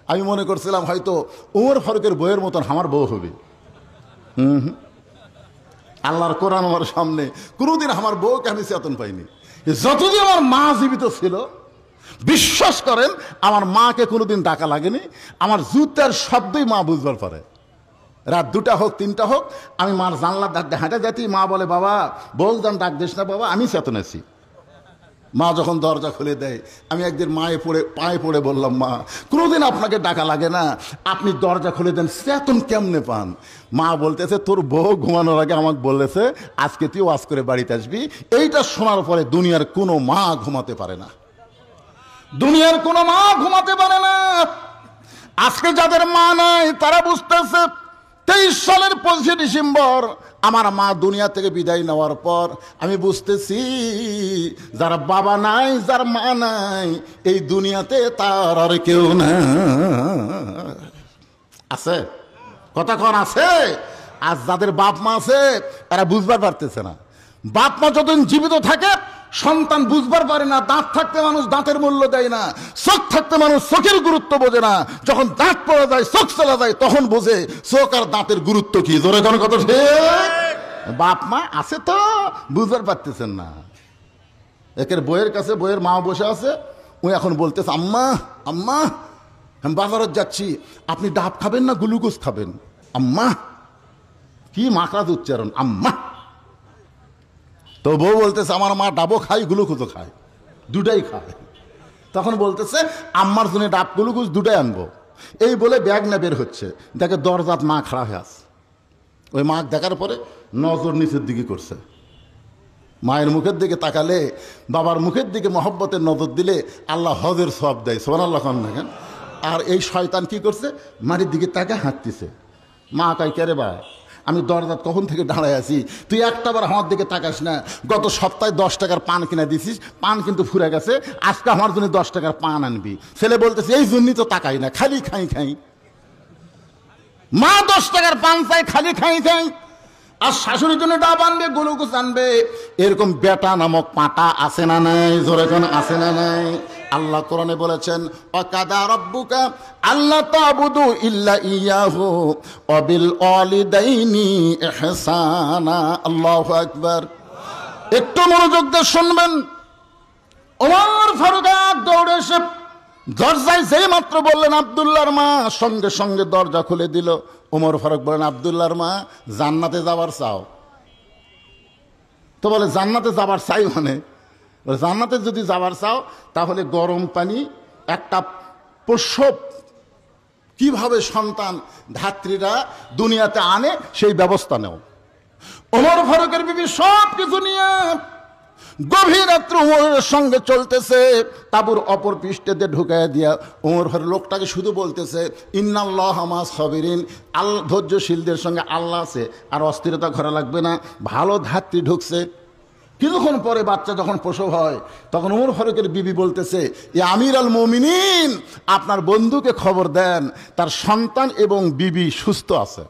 S1: আমি মনে করছিলাম হয়তো ওমর ফারুকের বইয়ের মতন আমার বউ হবে। আল্লাহর কোরআন আমার সামনে, কোনোদিন আমার বউকে আমি চেতন পাইনি। যতদিন আমার মা জীবিত ছিল, বিশ্বাস করেন আমার মাকে কোনোদিন ডাকা লাগেনি। আমার জুতার শব্দই মা বুঝবার পারে। রাত 2টা হোক 3টা হোক, আমি মার জানলার ডাক হাঁটা যাতি, মা বলে বাবা বলতাম ডাক দিস না বাবা, আমি চেতন আছি। মা যখন দরজা খুলে দেয়, আমি একদিন পায়ে পড়ে বললাম, মা কোনোদিন আপনাকে ডাকা লাগে না, আপনি দরজা খুলে দেন, চেতন কেমনে পান? মা বলতেছে তোর বউ ঘুমানোর আগে আমাকে বলেছে আজকে তুই ওয়াজ করে বাড়িতে আসবি। এইটা শোনার পরে দুনিয়ার কোনো মা ঘুমাতে পারে না, দুনিয়ার কোনো মা ঘুমাতে পারে না। আজকে যাদের মা নাই তারা বুঝতেছে 23 সালের 25 ডিসেম্বর আমার মা দুনিয়া থেকে বিদায় নেওয়ার পর আমি বুঝতেছি যারা বাবা নাই, যার মা নাই, এই দুনিয়াতে তার আর কেউ না আছে। কথা কন আছে? আর যাদের বাপ মা আছে তারা বুঝবার পারতেছে না। বাপ মা যতদিন জীবিত থাকে সন্তান বুঝবার পারে না। দাঁত থাকতে মানুষ দাঁতের মূল্য দেয় না, চোখ থাকতে মানুষ চোখের গুরুত্ব বোঝে না। যখন দাঁত পড়ে যায়, চোখ চলে যায়, তখন বোঝে চোখ আর দাঁতের গুরুত্ব কি। জোরে কোন কথা ঠিক? বাপ মা আছে তো বুঝবার পারতেছেন না। একের বইয়ের কাছে বইয়ের মা বসে আছে, ওই এখন বলতেছে আম্মা আম্মা আমি বাজারে যাচ্ছি, আপনি ডাব খাবেন না গ্লুকোজ খাবেন? আম্মা, কি মাকড়াজ উচ্চারণ, আম্মা। তো বউ বলতেছে আমার মা ডাবও খায় গ্লুকোজও খায়, দুটাই খায়। তখন বলতেছে আম্মার জন্য ডাব গ্লুকোজ দুটাই আনবো। এই বলে ব্যাগ না বের হচ্ছে, দেখে দরজাত মা খাড়া হয়ে আছে। ওই মা দেখার পরে নজর নিচের দিকে করছে। মায়ের মুখের দিকে তাকালে, বাবার মুখের দিকে মহব্বতের নজর দিলে আল্লাহ হজের সওয়াব দেয়। সুবহানাল্লাহ খান দেখেন। আর এই শয়তান কি করছে, মাটির দিকে তাকে হাঁটতেছে। মা কয় কে রে বা, আমি দরজাত কখন থেকে দাঁড়ায় আছি, তুই একটাবার আমার দিকে তাকাস না। গত সপ্তাহে 10 টাকার পান কিনে দিছিস, পান কিন্তু ফুরে গেছে, আজকে আমার জন্য 10 টাকার পান আনবি। ছেলে বলতেছে এই জন্যই তো তাকাই না, খালি খাই খাই। মা 10 টাকার পান চাই, খালি খাই খাই। আর শাশুড়ির জন্য ডাব আনবে, গ্লুকোজ আনবে। এরকম বেটা নামক পাটা আছে না নাই? জোরে কোন আছে না নাই? আল্লাহ কোরআনে বলেছেন ওয়াকাদা রাব্বুকা আল্লা তা'বুদু ইল্লা ইয়াহু ওয়া বিল ওয়ালিদাইনি ইহসানা। আল্লাহু আকবার। একটু মনোযোগ দিয়ে শুনবেন। ওমর ফারুক দৌড়ে এসে দরজায় যেই মাত্র বললেন আব্দুল্লাহর মা, সঙ্গে সঙ্গে দরজা খুলে দিল। ওমর ফারুক বলেন আব্দুল্লাহর মা জান্নাতে যাবার চাও? তো বলে জান্নাতে যাবার চাই মানে? জান্নাতে যদি যাবার চাও তাহলে গরম পানি একটা প্রসব কিভাবে সন্তান ধাত্রীরা দুনিয়াতে আনে সেই ব্যবস্থা নেও। ওমর ফারুকের বিবি সব কিছু নিয়ে গভীর রাত্রে ওমরের সঙ্গে চলতেছে। তাবুর অপর পৃষ্ঠে ঢুকাইয়া দিয়া ওমর ফারুক লোকটাকে শুধু বলতেছে ইন্নাল্লাহা মা'আস সাবিরিন, ধৈর্যশীলদের সঙ্গে আল্লাহ আছে, আর অস্থিরতা ঘরে লাগবে না। ভালো ধাত্রী ঢুকছে। কিছুক্ষণ পরে বাচ্চা যখন প্রসব হয়, তখন ওমর ফারুকের বিবি বলতেছে এ আমির আল মুমিনিন, আপনার বন্ধুকে খবর দেন তার সন্তান এবং বিবি সুস্থ আছে।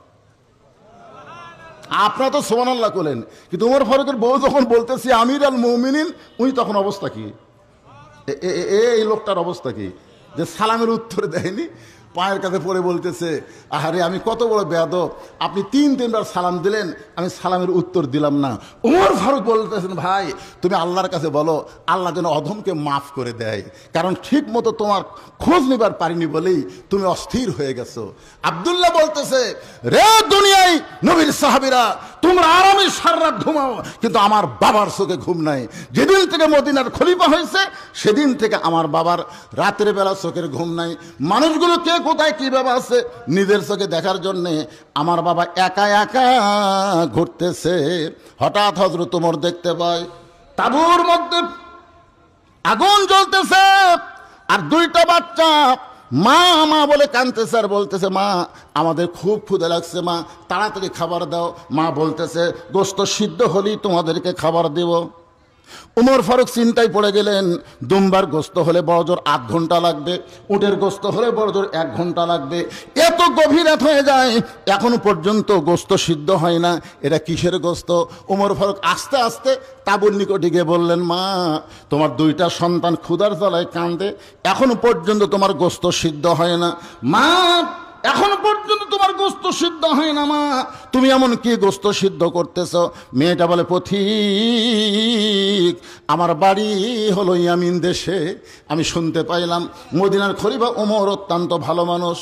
S1: আপনারা তো সুবহানাল্লাহ করলেন, কিন্তু ওমর ফারুকের বউ যখন বলতেছে আমির আল মুমিনিন, উনি তখন অবস্থা কি? এই লোকটার অবস্থা কি যে সালামের উত্তর দেয়নি, পায়ের কাছে পড়ে বলতেছে আহারে আমি কত বড় বেয়াদব, আপনি 3-3বার সালাম দিলেন, আমি সালামের উত্তর দিলাম না। ওমর ফারুক বলতেছেন ভাই তুমি আল্লাহর কাছে বলো আল্লাহ যেন অধমকে মাফ করে দেয়, কারণ ঠিক মতো তোমার খোঁজ নিবার পারিনি বলেই তুমি অস্থির হয়ে গেছো। আব্দুল্লাহ বলতেছে রে দুনিয়ায় নবীর সাহাবীরা তোমরা আরামে সারা রাত ঘুমাও, কিন্তু আমার বাবার চোখে ঘুম নাই। যেদিন থেকে মদিনার খলিফা হয়েছে সেদিন থেকে আমার বাবার রাতের বেলা চোখের ঘুম নাই। মানুষগুলো কে কোথায় কিভাবে আছে নিজের চোখে দেখার জন্যে আমার বাবা একা একা ঘুরতেছে। হঠাৎ হযরত ওমর দেখতে পায় তাঁবুর মধ্যে আগুন জ্বলতেছে, আর 2টা বাচ্চা মা মা বলে কাঁদতেছে আর বলতেছে, মা আমাদের খুব ক্ষুধা লাগছে, মা তাড়াতাড়ি খাবার দাও। মা বলতেছে, গোস্ত সিদ্ধ হলেই তোমাদেরকে খাবার দেব। উমর ফারুক চিন্তায় পড়ে গেলেন, দুম্বার গোস্ত হলে বড়জোর 8 ঘন্টা লাগবে, উটের গোস্ত হলে বড়জোর 1 ঘন্টা লাগবে। এত গভীর রাত হয়ে যায়, এখনো পর্যন্ত গোস্ত সিদ্ধ হয় না। এটা কিসের গোস্ত? উমর ফারুক আস্তে আস্তে তাবুর নিকটে গিয়ে বললেন, মা তোমার 2টা সন্তান ক্ষুধার জ্বালায় কাঁদে, এখনো পর্যন্ত তোমার গোস্ত সিদ্ধ হয় না। মা এখনো পর্যন্ত তোমার গোস্ত সিদ্ধ হয় না, মা তুমি এমন কি গোস্ত সিদ্ধ করতেছ? মেয়েটা বলে, পথিক আমার বাড়ি হলো ইয়ামিন দেশে, আমি শুনতে পাইলাম মদিনার খলিফা ওমর অত্যন্ত ভালো মানুষ।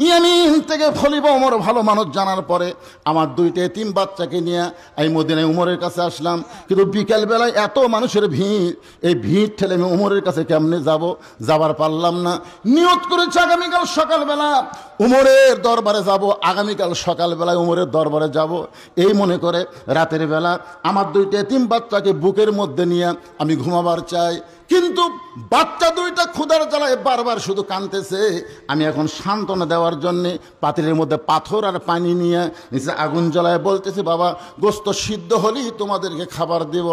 S1: ইয়ামিন থেকে খলিফা ওমর ভালো মানুষ জানার পরে আমার 2টা এতিম বাচ্চাকে নিয়ে আমি মদিনায় উমরের কাছে আসলাম। কিন্তু বিকেলবেলায় এত মানুষের ভিড়, এই ভিড় ঠেলে আমি উমরের কাছে কেমনে যাব? যাবার পারলাম না। নিয়ত করেছি আগামীকাল সকালবেলা উমরের দরবারে যাব, আগামীকাল সকালবেলায় উমরের দরবারে যাব। এই মনে করে রাতের বেলা আমার 2টা এতিম বাচ্চাকে বুকের মধ্যে নিয়ে আমি ঘুমাবার চাই। কিন্তু বাচ্চা 2টা ক্ষুধার জ্বালায় বারবার শুধু কাঁদতেছে। আমি এখন সান্ত্বনা দেওয়ার জন্যে পাতিলের মধ্যে পাথর আর পানি নিয়ে নিচে আগুন জ্বালায় বলতেছে, বাবা গোস্ত সিদ্ধ হলেই তোমাদেরকে খাবার দেব।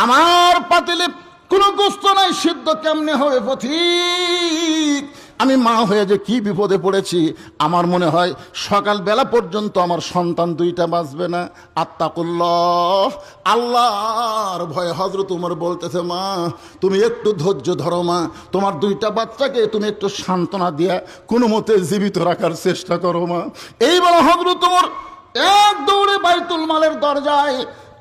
S1: আমার পাতিলে কোনো গোস্ত নাই, সিদ্ধ কেমনে হবে পথিক? আমি মা হয়ে যে কি বিপদে পড়েছি। আমার মনে হয় সকালবেলা পর্যন্ত আমার সন্তান 2টা বাঁচবে না। আত্তাকুল্লাহ, আল্লাহর ভয়ে হযরত ওমর বলতেছে, মা তুমি একটু ধৈর্য ধরো, মা তোমার 2টা বাচ্চাকে তুমি একটু সান্ত্বনা দিয়া কোনো মতে জীবিত রাখার চেষ্টা করো, মা। এই বলে হযরত ওমর এক দৌড়ে বাইতুল মালের দরজায়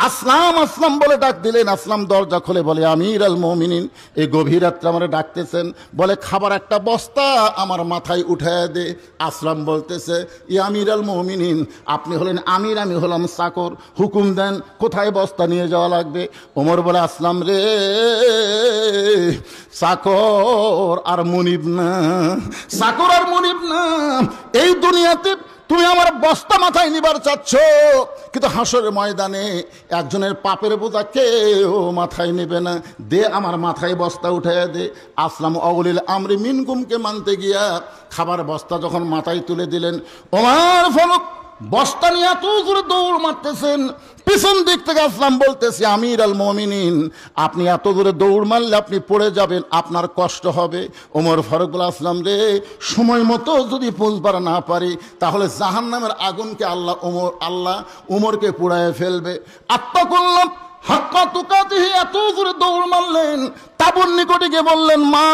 S1: আসলাম আসলাম বলে ডাক দিলেন। আসলাম দরজা খুলে বলে, আমির আল মুমিনিন এই গভীর রাত্রে আমার ডাকতেছেন, বলে খাবার একটা বস্তা আমার মাথায় উঠায় দে। আসলাম বলতেছে, ই আমির আল মুমিনিন আপনি হলেন আমির, আমি হলাম চাকর, হুকুম দেন কোথায় বস্তা নিয়ে যাওয়া লাগবে। ওমর বলে, আসলাম রে চাকর আর মুনিব না, চাকর আর মুনিব না। এই দুনিয়াতে তুমি আমার বস্তা মাথায় নিবার চাচ্ছ, কিন্তু হাসরের ময়দানে একজনের পাপের বোঝা কেউ মাথায় নেবে না। দে আমার মাথায় বস্তা উঠাইয়া দে। আসলাম অগলিল আমরি মিনকুমকে মানতে গিয়া খাবার বস্তা যখন মাথায় তুলে দিলেন, ওমর ফারুক বস্তা নিয়ে এত জোরে দৌড় মারতেছেন। পিছন দিক থেকে আসলাম বলতেছি, আমির আল মুমিনিন আপনি এত দূরে দৌড় মারলে আপনি পড়ে যাবেন, আপনার কষ্ট হবে। ওমর ফারুক বলে, আসলাম রে সময় মতো যদি পৌঁছবার না পারি তাহলে জাহান্নামের আগুনকে আল্লাহ উমরকে পুড়ায় ফেলবে। আত্মা করলাম হাক্কা তুকাতিহি, এত জোরে দৌড় মারলেন। তাবুর নিকটে গিয়ে বললেন, মা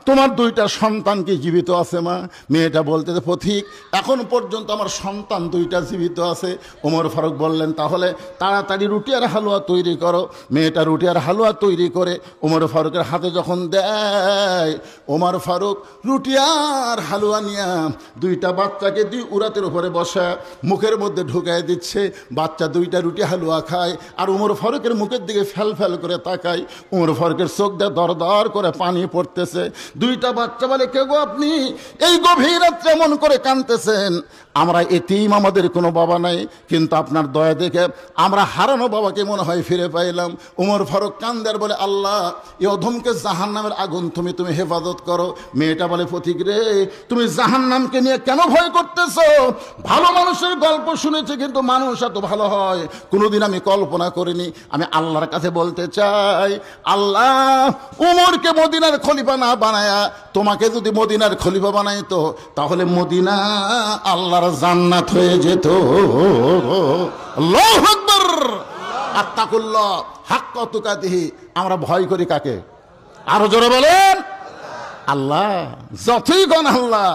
S1: তোমার 2টা সন্তান কি জীবিত আছে? মা মেয়েটা বলতেছে, পথিক এখন পর্যন্ত আমার সন্তান 2টা জীবিত আছে। ওমর ফারুক বললেন, তাহলে তাড়াতাড়ি রুটি আর হালুয়া তৈরি করো। মেয়েটা রুটি আর হালুয়া তৈরি করে ওমর ফারুকের হাতে যখন দেয়, ওমর ফারুক রুটি আর হালুয়া নিয়ে 2টা বাচ্চাকে 2 উরাতের উপরে বসা মুখের মধ্যে ঢুকায় দিচ্ছে। বাচ্চা 2টা রুটি হালুয়া খায় আর ওমর ফারুকের মুখের দিকে ফ্যাল ফ্যাল করে তাকায়। ওমর ফারুকের চোখ দিয়ে দর দর করে পানি পড়তেছে। 2টা বাচ্চা বলে, কে গো আপনি এই গভীর রাত্রে এমন করে কাঁদতেছেন? আমরা এতিম, আমাদের কোনো বাবা নাই, কিন্তু আপনার দয়া দেখে আমরা হারানো বাবাকে মনে হয় ফিরে পাইলাম। ওমর ফারুক কান্দার বলে, আল্লাহ এই অধমকে জাহান্নামের আগুন তুমি হেফাজত করো। মেয়েটা বলে, পথিক রে তুমি জাহান্নামকে নিয়ে কেন ভয় করতেছো? ভালো মানুষের গল্প শুনেছি, কিন্তু মানুষ এত ভালো হয় কোনোদিন আমি কল্পনা করিনি। আমি আল্লাহর কাছে বলতে চাই, আল্লাহ উমরকে মদিনার খলিফা না বানায়া তোমাকে যদি মদিনার খলিফা বানাইতো তাহলে মদিনা আল্লাহর জান্নাত হয়ে যেত। আল্লাহু আকবার। আত্তাকুল্লাহ হাক্কা তুকাতিহি, আমরা ভয় করি কাকে? আরো জোরে বলেন, আল্লাহ। যতই গণ আল্লাহ,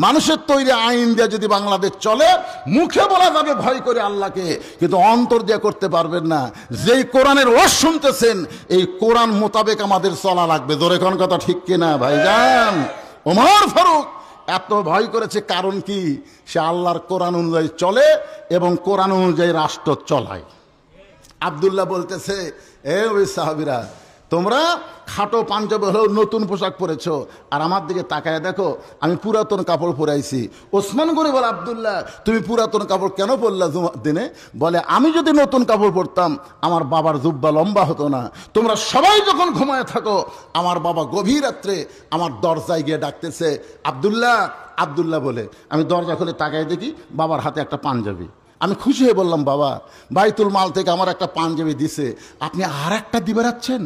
S1: মানুষের তৈরি আইন দিয়ে যদি বাংলাদেশ চলে, মুখে বলা যাবে ভয় করে আল্লাহকে, কিন্তু অন্তর দিয়ে করতে পারবেন না। যেই কোরআনের ওয়াজ শুনতেছেন, এই কোরআন মোতাবেক আমাদের চলা লাগবে। জোরে কোন কথা ঠিক কিনা ভাইজান? ওমর ফারুক এত ভয় করেছে, কারণ কি? সে আল্লাহর কোরআন অনুযায়ী চলে এবং কোরআন অনুযায়ী রাষ্ট্র চলায়। আব্দুল্লাহ বলতেছে, এ ওই সাহাবীরা তোমরা খাটো পাঞ্জাবি হলেও নতুন পোশাক পরেছো, আর আমার দিকে তাকায় দেখো আমি পুরাতন কাপড় পরাইছি। ওসমান গনি বলে, আব্দুল্লাহ তুমি পুরাতন কাপড় কেন পরলা জুমার দিনে? বলে, আমি যদি নতুন কাপড় পরতাম আমার বাবার জুব্বা লম্বা হতো না। তোমরা সবাই যখন ঘুমায় থাকো আমার বাবা গভীর রাত্রে আমার দরজায় গিয়ে ডাকতেছে, আব্দুল্লাহ আব্দুল্লাহ বলে। আমি দরজা খুলে তাকায় দেখি বাবার হাতে একটা পাঞ্জাবি। আমি খুশি হয়ে বললাম, বাবা বাইতুল মাল থেকে আমার একটা পাঞ্জাবি দিছে, আপনি আর একটা দিবে রাখছেন?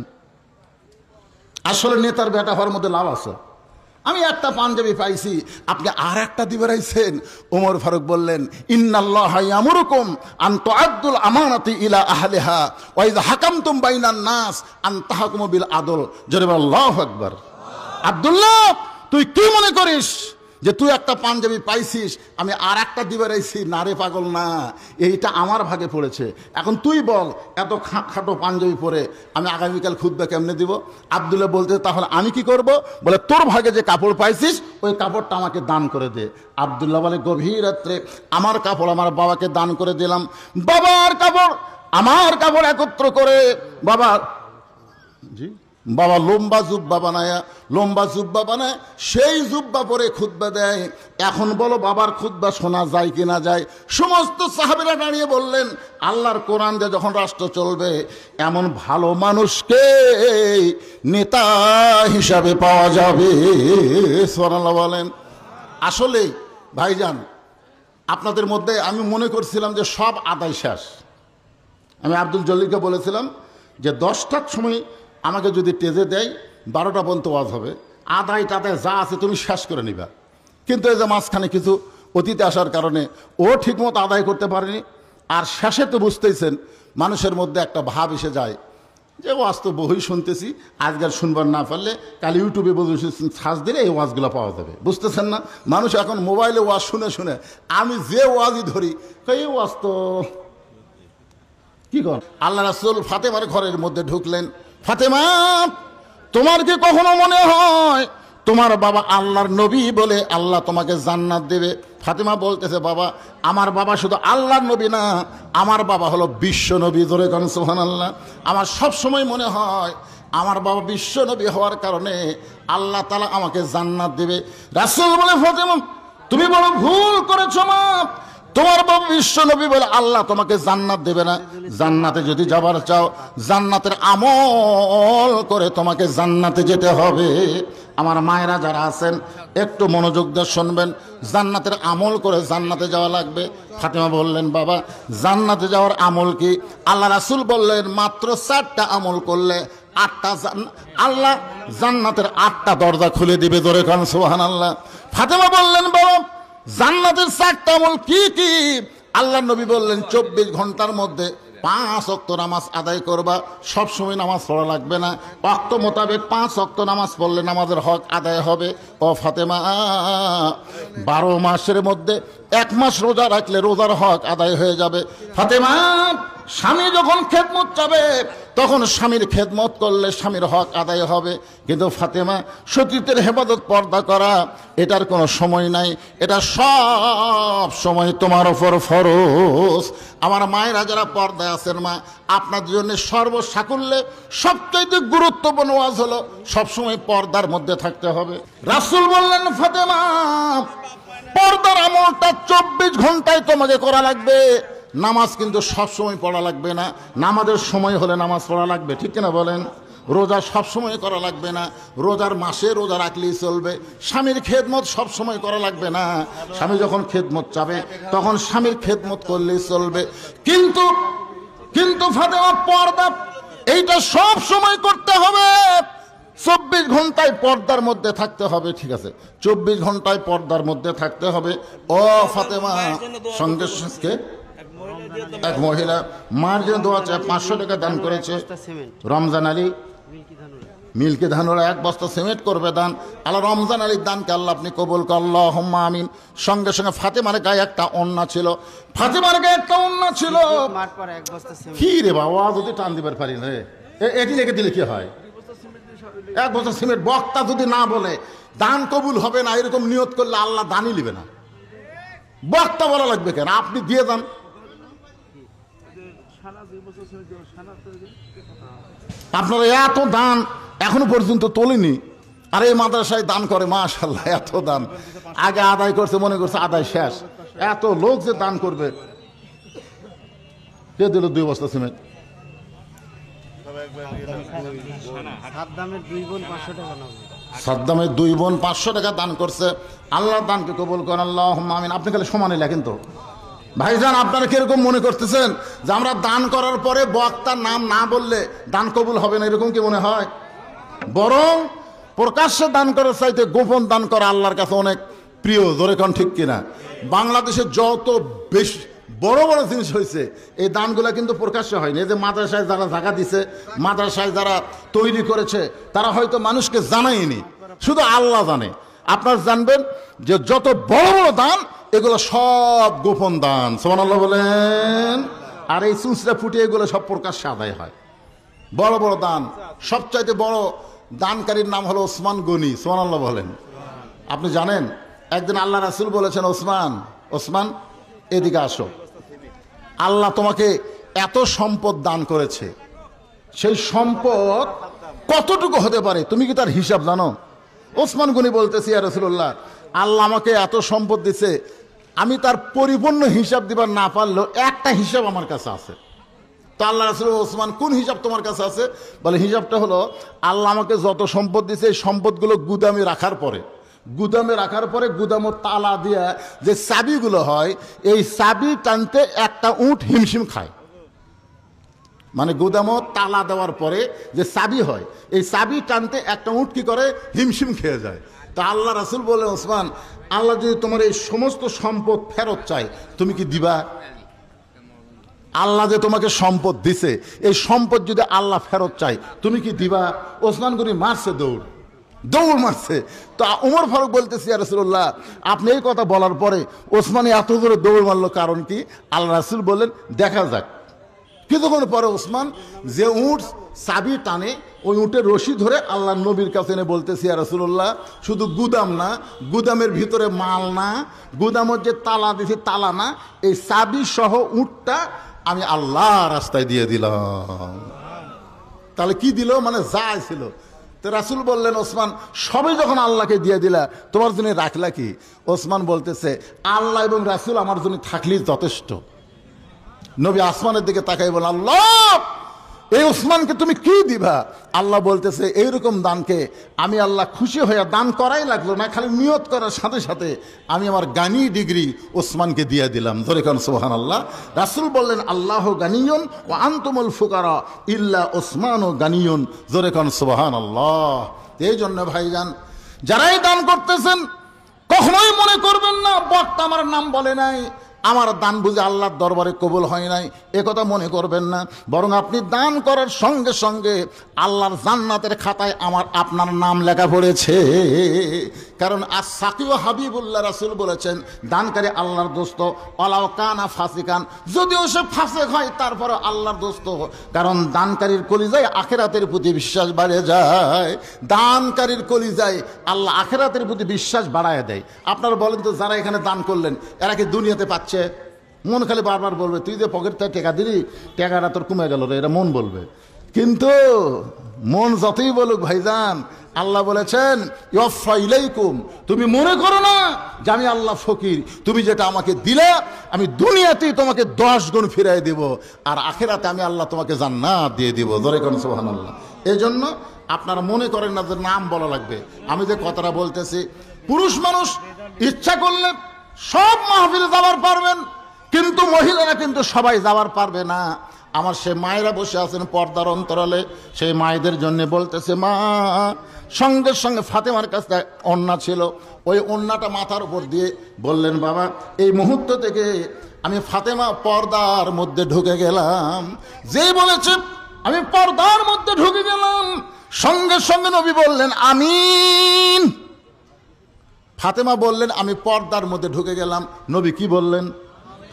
S1: আসলে নেতার বেটা হওয়ার মধ্যে লাভ আছে। আমি একটা পাঞ্জাবি পাইছি, আপনি আর একটা দিবে রাইছেন। ওমর ফারুক বললেন, ইন্নাল্লাহা ইয়ামুরুকুম আন তুআদ্দুল আমানাতি ইলা আহলিহা ওয়া ইযা হাকামতুম বাইনান নাস আন তাহকুমু বিল আদল। জোরে বল আল্লাহু আকবার। আব্দুল্লাহ তুই কি মনে করিস যে তুই একটা পাঞ্জাবি পাইছিস আমি আর একটা দিবে রাইছি? না রে পাগল, না, এইটা আমার ভাগে পড়েছে। এখন তুই বল, এত খাটো পাঞ্জাবি পরে আমি আগামীকাল খুতবা কেমনে দিব? আব্দুল্লাহ বলতে, তাহলে আমি কি করব? বলে, তোর ভাগে যে কাপড় পাইছিস ওই কাপড়টা আমাকে দান করে দে। আব্দুল্লাহ বলে, গভীর রাত্রে আমার কাপড় আমার বাবাকে দান করে দিলাম। বাবার কাপড় আমার কাপড় একত্র করে বাবা লম্বা জুব্বা বানায় সেই জুব্বা পরে খুতবা দেয়। এখন বলো বাবার খুতবা শোনা যায় কি না যায়? সমস্ত সাহাবীরা দাঁড়িয়ে বললেন, আল্লাহর কোরআন দিয়ে যখন রাষ্ট্র চলবে এমন ভালো মানুষকে নেতা হিসাবে পাওয়া যাবে। সুবহানাল্লাহ বলেন। আসলে ভাইজান, আপনাদের মধ্যে আমি মনে করছিলাম যে সব আদায় শেষ। আমি আব্দুল জলিলকে বলেছিলাম যে 10টার সময় আমাকে যদি টেজে দেয় 12টা পর্যন্ত ওয়াজ হবে, আদায় টাদায় যা আছে তুমি শেষ করে নিবা। কিন্তু এই যে মাঝখানে কিছু অতীতে আসার কারণে ও ঠিকমতো আদায় করতে পারেনি। আর শেষে তো বুঝতেইছেন মানুষের মধ্যে একটা ভাব এসে যায় যে ওয়াজ তো বহুই শুনতেছি, আজকাল শুনবার না পারলে কাল ইউটিউবে সার্চ দিলে এই ওয়াজগুলো পাওয়া যাবে। বুঝতেছেন না? মানুষ এখন মোবাইলে ওয়াজ শুনে শুনে আমি যে ওয়াজই ধরি এই ওয়াজ তো কি কর। আল্লাহ রাসূল ফাতেমার ঘরের মধ্যে ঢুকলেন। ফাতেমা, তোমার কি কখনো মনে হয় তোমার বাবা আল্লাহর নবী বলে আল্লাহ তোমাকে জান্নাত দেবে? ফাতেমা বলতেছে, বাবা আমার বাবা শুধু আল্লাহর নবী না, আমার বাবা হলো বিশ্ব নবী। জোরে কান সুবহানাল্লাহ। আমার সব সময় মনে হয় আমার বাবা বিশ্ব নবী হওয়ার কারণে আল্লাহ তাআলা আমাকে জান্নাত দেবে। রাসূল বলে, ফাতেমা তুমি বড় ভুল করেছো মা, তোমার বাবা বিশ্ব নবী বলে আল্লাহ তোমাকে জান্নাত দেবে না। জান্নাতে যদি যাবার চাও জান্নাতের আমল করে তোমাকে জান্নাতে যেতে হবে। আমার মায়েরা যারা আছেন একটু মনোযোগ দিয়ে শুনবেন, জান্নাতের আমল করে জান্নাতে যাওয়া লাগবে। ফাতেমা বললেন, বাবা জান্নাতে যাওয়ার আমল কি? আল্লাহ রাসূল বললেন, মাত্র 4টা আমল করলে 8টা আল্লাহ জান্নাতের 8টা দরজা খুলে দিবে। জোরে কান সুবহানাল্লাহ। ফাতেমা বললেন, বাবা জান্নাতের 4টা আমল কি কি? আল্লাহ নবী বললেন, 24 ঘন্টার মধ্যে 5 ওয়াক্ত নামাজ আদায় করবা। সব সময় নামাজ পড়া লাগবে না, ওয়াক্ত মোতাবেক 5 ওয়াক্ত নামাজ পড়লে নামাজের হক আদায় হবে। ও ফাতেমা, 12 মাসের মধ্যে 1 মাস রোজা রাখলে রোজার হক আদায় হয়ে যাবে। ফাতেমা, স্বামী যখন খেদমত চাবে তখন স্বামীর খেদমত করলে স্বামীর হক আদায় হবে। কিন্তু ফাতেমা, সতীত্বের হেফাজত পর্দা করা এটার কোনো সময় নাই, এটা সব সময় তোমার ওপর ফরজ। আমার মায়েরা যারা পর্দায় আছেন মা, আপনাদের জন্য সর্বসাকুল্যে সবচেয়ে গুরুত্বপূর্ণ ওয়াজ হলো সবসময় পর্দার মধ্যে থাকতে হবে। রাসূল বললেন, ফাতেমা পর্দার আমলটা 24 ঘন্টায় তোমাকে করা লাগবে। নামাজ কিন্তু সব সময় পড়া লাগবে না, নামাজের সময় হলে নামাজ পড়া লাগবে, ঠিক কিনা বলেন? রোজা সব সময় করা লাগবে না, রোজার মাসে রোজা রাখলেই চলবে। স্বামীর খেদমত সব সময় করা লাগবে না, স্বামী যখন খেদমত চাবে তখন স্বামীর খেদমত করলেই চলবে। কিন্তু কিন্তু ফাতেমা, পর্দা এইটা সব সময় করতে হবে, 24 ঘন্টায় পর্দার মধ্যে থাকতে হবে। ঠিক আছে, 24 ঘন্টায় পর্দার মধ্যে থাকতে হবে। ও ফাতেমা, সঙ্গে সঙ্গে এক মহিলা মার জন্য দোয়া চায়, 500 টাকা দান করেছে। রমজান আলী মিল্কি ধানুরা 1 বস্তা সিমেন্ট করবে দান। আল্লাহ রমজান আলীর দানকে আল্লাহ আপনি কবুল কর, আল্লাহুম্মা আমিন। সঙ্গে সঙ্গে ফাতেমার গায়ে একটা ওন্না ছিল, ফাতেমার গায়ে একটা ওন্না ছিল। কি রে বাবা, যদি টান দিবার পারি না রে, এটি রেখে দিলে কি হয়? 1 বস্তা সিমেন্ট। বক্তা যদি না বলে দান কবুল হবে না, এরকম নিয়ত করলে আল্লাহ দানই নেবে না। বক্তা বলা লাগবে কেন? আপনি দিয়ে যান। আপনারা এত দান এখনো পর্যন্ত তোলেনি, আর এই মাদ্রাসায় দান করে মাশাআল্লাহ, এত দান আগে আদায় করছে, মনে করছে আদায় শেষ, এত লোক যে দান করবে। কে দিল 2 বস্তা সিমেন্ট? সাদ্দামের 2 বোন 500 টাকা দান করছে। আল্লাহ দানকে কবুল করেন, আল্লাহুম্মা আমিন। আপনি খালি সমানে লেখেন তো ভাইজান, আপনারা কিরকম মনে করতেছেন যে আমরা দান করার পরে বক্তার নাম না বললে দান কবুল হবে না, এরকম কি মনে হয়? বরং প্রকাশ্যে দান করার চাইতে গোপন দান করা আল্লাহর কাছে অনেক প্রিয়। জোরে কোন ঠিক কিনা? বাংলাদেশে যত বেশি বড় বড় জিনিস হয়েছে এই দানগুলা কিন্তু প্রকাশ্যে হয়নি। এই যে মাদ্রাসায় যারা জায়গা দিছে, মাদ্রাসায় যারা তৈরি করেছে, তারা হয়তো মানুষকে জানায়নি, শুধু আল্লাহ জানে। আপনারা জানবেন যে যত বড় বড় দান এগুলো সব গোপন দান, সুবহানাল্লাহ বলেন। আর এই চুঁচড়া ফুটিয়ে এগুলো সব প্রকাশ্যে আদায় হয়। বড় বড় দান, সবচাইতে বড় দানকারীর নাম হলো ওসমান গনি, সুবহানাল্লাহ বলেন। আপনি জানেন একদিন আল্লাহ রাসূল বলেছেন, ওসমান ওসমান এদিকে আসো, আল্লাহ তোমাকে এত সম্পদ দান করেছে, সেই সম্পদ কতটুকু হতে পারে তুমি কি তার হিসাব জানো? ওসমান গনি বলতেছি, ইয়া রাসূলুল্লাহ, আল্লাহ আমাকে এত সম্পদ দিছে, আমি তার পরিপূর্ণ হিসাব দিবার না পারলেও একটা হিসাব আমার কাছে আছে। তো আল্লাহ রাসূল, ওসমান কোন হিসাব তোমার কাছে আছে? বলে হিসাবটা হলো আল্লাহ আমাকে যত সম্পদ দিছে এই সম্পদগুলো গুদামে রাখার পরে গুদামের তালা দিয়ে যে চাবিগুলো হয়, এই চাবি টানতে একটা উট হিমশিম খায়। মানে গুদামত তালা দেওয়ার পরে যে চাবি হয়, এই চাবি টানতে একটা উট কি করে? হিমশিম খেয়ে যায়। তা আল্লাহ রাসূল বললেন, ওসমান, আল্লাহ যদি তোমার এই সমস্ত সম্পদ ফেরত চায় তুমি কি দিবা? আল্লাহ যে তোমাকে সম্পদ দিছে, এই সম্পদ যদি আল্লাহ ফেরত চায় তুমি কি দিবা? ওসমান গনি মারছে, দৌড় মারছে। তো ওমর ফারুক বলতেছি, ইয়া রাসূলুল্লাহ, আপনি এই কথা বলার পরে ওসমানী এত জোরে দৌড় মারলো কারণ কি? আল্লাহ রাসূল বললেন দেখা যাক। কিছুক্ষণ পরে ওসমান যে উট চাবি টানে, ওই উটের রশি ধরে আল্লাহ নবীর কাছে এনে বলতেছি, ইয়া রাসূলুল্লাহ, শুধু গুদাম না, গুদামের ভিতরে মাল না, গুদামের যে তালা দিছে তালা না, এই চাবি সহ উটটা আমি আল্লাহ রাস্তায় দিয়ে দিলাম। তাহলে কি দিল? মানে যা ছিল। তো রাসূল বললেন, ওসমান, সবই যখন আল্লাহকে দিয়ে দিলা, তোমার জন্য রাখলা কি? ওসমান বলতেছে, আল্লাহ এবং রাসূল আমার জন্য থাকলেই যথেষ্ট। নবী আসমানের দিকে তাকাই বলেন, আল্লাহ, এই ওসমানকে তুমি কি দিবা? আল্লাহ বলতেছে, এইরকম দানকে আমি আল্লাহ খুশি হয়ে দান করাই লাগলো না, খালি নিয়ত করার সাথে সাথে আমি আমার গানি ডিগ্রি ওসমানকে দিয়ে দিলাম। ধরে কারণ সুবহানাল্লাহ। রাসূল বললেন, আল্লাহ গানিয়ুন ওয়া আনতুমুল ফুকারা ইল্লা ওসমানও গানিয়ুন। জোরে কারণ সুবহানাল্লাহ। এই জন্য ভাইজান, যারাই দান করতেছেন কখনোই মনে করবেন না বক্তা আমার নাম বলে নাই, আমার দান বুঝে আল্লাহর দরবারে কবুল হয় নাই, একথা মনে করবেন না। বরং আপনি দান করার সঙ্গে সঙ্গে আল্লাহর জান্নাতের খাতায় আপনার নাম লেখা পড়েছে। কারণ আস-সাকিউ হাবিবুল্লাহ, রাসূল বলেছেন, দানকারী আল্লাহর দোস্ত, ওয়ালাউ কানা ফাসিকান, যদিও সে ফাসিক হয় তারপরে আল্লাহর দোস্ত। কারণ দানকারীর কলিজায় আখিরাতের প্রতি বিশ্বাস বাড়ে যায়। দানকারীর কলিজায় আল্লাহ আখিরাতের প্রতি বিশ্বাস বাড়ায় দেয়। আপনারা বলেন তো, যারা এখানে দান করলেন এরা কি দুনিয়াতে পাচ্ছে? মন খালি বারবার বলবে, তুই যে পকেট থেকে টাকা দিলি, টাকাটা তোর কমে গেল রে, এটা মন বলবে। কিন্তু মন যতই বলুক ভাইজান, আল্লাহ বলেছেন, ইউফা ইলাইকুম, তুমি মনে করো না যে আমি আল্লাহ ফকির, তুমি যেটা আমাকে দিলে আমি দুনিয়াতেই তোমাকে 10 গুণ ফিরাই দেব, আর আখিরাতে আমি আল্লাহ তোমাকে জান্নাত দিয়ে দিব। জোরে কোন সুবহানাল্লাহ। এই জন্য আপনারা মনে করেন না যে নাম বলা লাগবে। আমি যে কথাটা বলতেছি, পুরুষ মানুষ ইচ্ছা করলে সব মাহফিলে যাওয়ার পারবেন, কিন্তু মহিলারা কিন্তু সবাই যাওয়ার পারবে না। আমার সে মায়েরা বসে আছেন পর্দার অন্তরালে, সেই মায়েদের জন্য বলতেছে, মা, সঙ্গে সঙ্গে ফাতেমার কাছে ওড়না ছিল, ওই ওড়নাটা মাথার উপর দিয়ে বললেন, বাবা, এই মুহূর্ত থেকে আমি ফাতেমা পর্দার মধ্যে ঢুকে গেলাম। যেই বলেছে আমি পর্দার মধ্যে ঢুকে গেলাম, সঙ্গে সঙ্গে নবী বললেন আমিন। ফাতেমা বললেন আমি পর্দার মধ্যে ঢুকে গেলাম। নবী কি বললেন?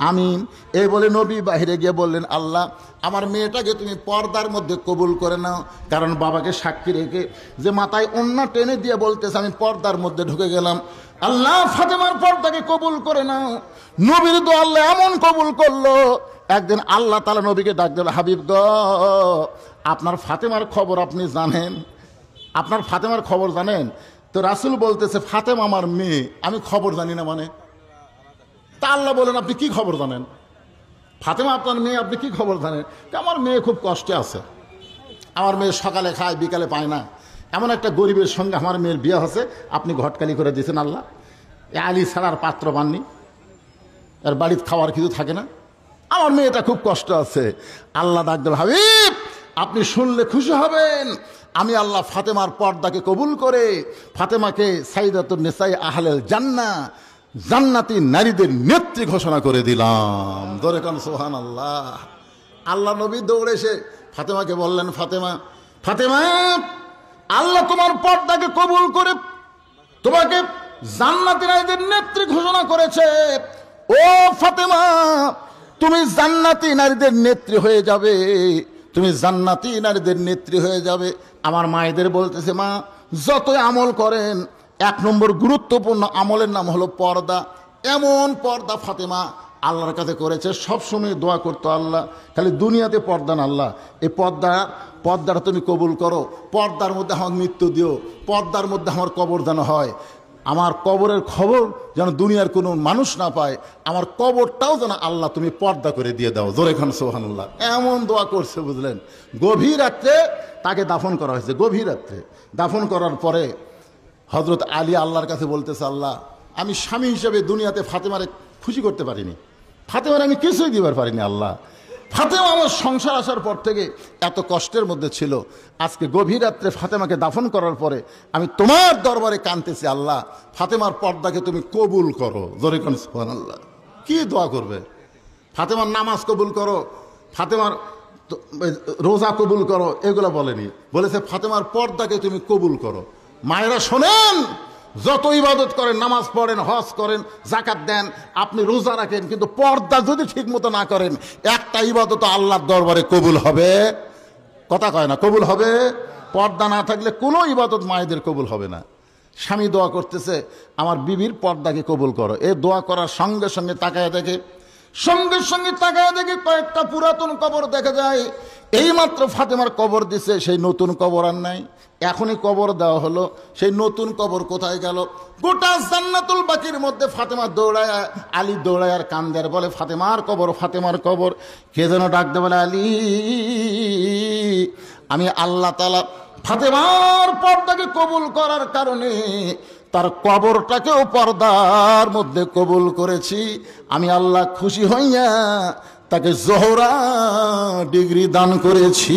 S1: আমিন। এই বলে নবী বাহিরে গিয়ে বললেন, আল্লাহ আমার মেয়েটাকে তুমি পর্দার মধ্যে কবুল করে নাও। কারণ বাবাকে সাক্ষী রেখে যে মাথায় ওন্না টেনে দিয়ে বলতেছে আমি পর্দার মধ্যে ঢুকে গেলাম, আল্লাহ ফাতেমার পর্দাকে কবুল করে নাও। নবীর দোয়া আল্লাহ এমন কবুল করলো, একদিন আল্লাহ তাআলা নবীকে ডাক দিল, হাবিব গ, আপনার ফাতেমার খবর আপনি জানেন? আপনার ফাতেমার খবর জানেন? তো রাসূল বলতেছে, ফাতেমা আমার মেয়ে, আমি খবর জানি না মানে? তা আল্লাহ বলেন, আপনি কি খবর জানেন? ফাতেমা আপনার মেয়ে, আপনি কি খবর জানেন? আমার মেয়ে খুব কষ্টে আছে, আমার মেয়ে সকালে খায় বিকালে পায় না, এমন একটা গরিবের সঙ্গে আমার মেয়ের বিয়ে হচ্ছে, আপনি ঘটকালি করে দিয়েছেন আল্লাহ। এ আলী ছাড়ার পাত্র পাননি, এর বাড়িতে খাওয়ার কিছু থাকে না, আমার মেয়েটা খুব কষ্ট আছে। আল্লাহ ডাক দিল, হাবিব আপনি শুনলে খুশি হবেন, আমি আল্লাহ ফাতেমার পর্দাকে কবুল করে ফাতেমাকে সাইয়্যিদাতুন নিসাই আহলেল জান্নাহ, জান্নাতি নারীদের নেত্রী ঘোষণা করে দিলাম। ধরে কান সুবহানাল্লাহ। আল্লাহ নবী দৌড়ে এসে ফাতেমাকে বললেন, ফাতেমা, ফাতেমা, আল্লাহ তোমার পর্দাকে কবুল করে তোমাকে জান্নাতি নারীদের নেত্রী ঘোষণা করেছে। ও ফাতেমা, তুমি জান্নাতি নারীদের নেত্রী হয়ে যাবে, তুমি জান্নাতি নারীদের নেত্রী হয়ে যাবে। আমার মায়েদের বলতেছে, মা যতই আমল করেন, 1 নম্বর গুরুত্বপূর্ণ আমলের নাম হলো পর্দা। এমন পর্দা ফাতেমা আল্লাহর কাছে করেছে, সবসময় দোয়া করতো, আল্লাহ খালি দুনিয়াতে পর্দা না, আল্লাহ এই পর্দাটা তুমি কবুল করো, পর্দার মধ্যে আমার মৃত্যু দিও, পর্দার মধ্যে আমার কবর যেন হয়, আমার কবরের খবর যেন দুনিয়ার কোনো মানুষ না পায়, আমার কবরটাও যেন আল্লাহ তুমি পর্দা করে দিয়ে দাও। জোরে খান সুবহানাল্লাহ। এমন দোয়া করছে বুঝলেন। গভীর রাত্রে তাকে দাফন করা হয়েছে, গভীর রাত্রে দাফন করার পরে হযরত আলী আল্লাহর কাছে বলতেছে, আল্লাহ আমি স্বামী হিসেবে দুনিয়াতে ফাতেমারে খুশি করতে পারিনি, ফাতেমারে আমি কিছুই দিবার পারিনি, আল্লাহ ফাতেমা আমার সংসার আসার পর থেকে এত কষ্টের মধ্যে ছিল, আজকে গভীর রাত্রে ফাতেমাকে দাফন করার পরে আমি তোমার দরবারে কাঁদতেছি, আল্লাহ ফাতেমার পর্দাকে তুমি কবুল করো। জোরে কোন সুবহানাল্লাহ। কি দোয়া করবে? ফাতেমার নামাজ কবুল করো, ফাতেমার রোজা কবুল করো, এগুলো বলেনি, বলেছে ফাতেমার পর্দাকে তুমি কবুল করো। মায়েরা শোনেন, যত ইবাদত করেন, নামাজ পড়েন, হজ করেন, যাকাত দেন, আপনি রোজা রাখেন, কিন্তু পর্দা যদি ঠিক মতো না করেন, একটা ইবাদত আল্লাহর দরবারে কবুল হবে? কথা কয় না, কবুল হবে? পর্দা না থাকলে কোনো ইবাদত মায়েদের কবুল হবে না। স্বামী দোয়া করতেছে, আমার বিবির পর্দাকে কবুল করো। এই দোয়া করার সঙ্গে সঙ্গে তাকায় দেখে, কয়েকটা পুরাতন কবর দেখা যায়। এইমাত্র ফাতেমার কবর দিছে, সেই নতুন কবর আর নাই, এখনই কবর দেওয়া হলো, সেই নতুন কবর কোথায় গেল? গোটা জান্নাতুল বাকির মধ্যে ফাতেমা দৌড়ায়, আলী দৌড়ায় আর কান্দে আর বলে, ফাতেমার কবর, ফাতেমার কবর। কে যেন ডাকতে বলে, আলী আমি আল্লাহ তাআলা ফাতেমার পর্দাকে কবুল করার কারণে তার কবরটাকেও পর্দার মধ্যে কবুল করেছি। আমি আল্লাহ খুশি হইয়া তাকে জোহরা ডিগ্রি দান করেছি।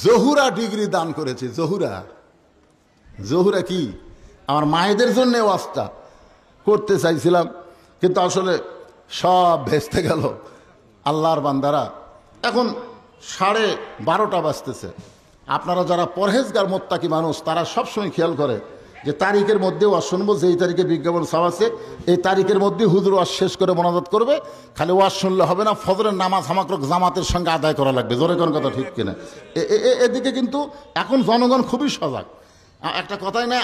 S1: জহুরা ডিগ্রি দান করেছি। জহুরা, জহুরা কি? আমার মায়েদের জন্য ওয়াজটা করতে চাইছিলাম, কিন্তু আসলে সব ভেস্তে গেল। আল্লাহর বান্দারা, এখন 12:30 বাজতেছে। আপনারা যারা পরহেজগার মোত্তাকি মানুষ, তারা সবসময় খেয়াল করে যে তারিখের মধ্যে ওয়াজ শুনবো, যে এই তারিখে বিজ্ঞাপন ছাপ আছে, এই তারিখের মধ্যে হুজুর ওয়াজ শেষ করে মোনাজাত করবে। খালি ওয়াজ শুনলে হবে না, ফজরের নামাজ হামাকরক জামাতের সঙ্গে আদায় করা লাগবে। জোরে কোন কথা ঠিক কিনা? এদিকে কিন্তু এখন জনগণ খুবই সজাগ। একটা কথাই নাই,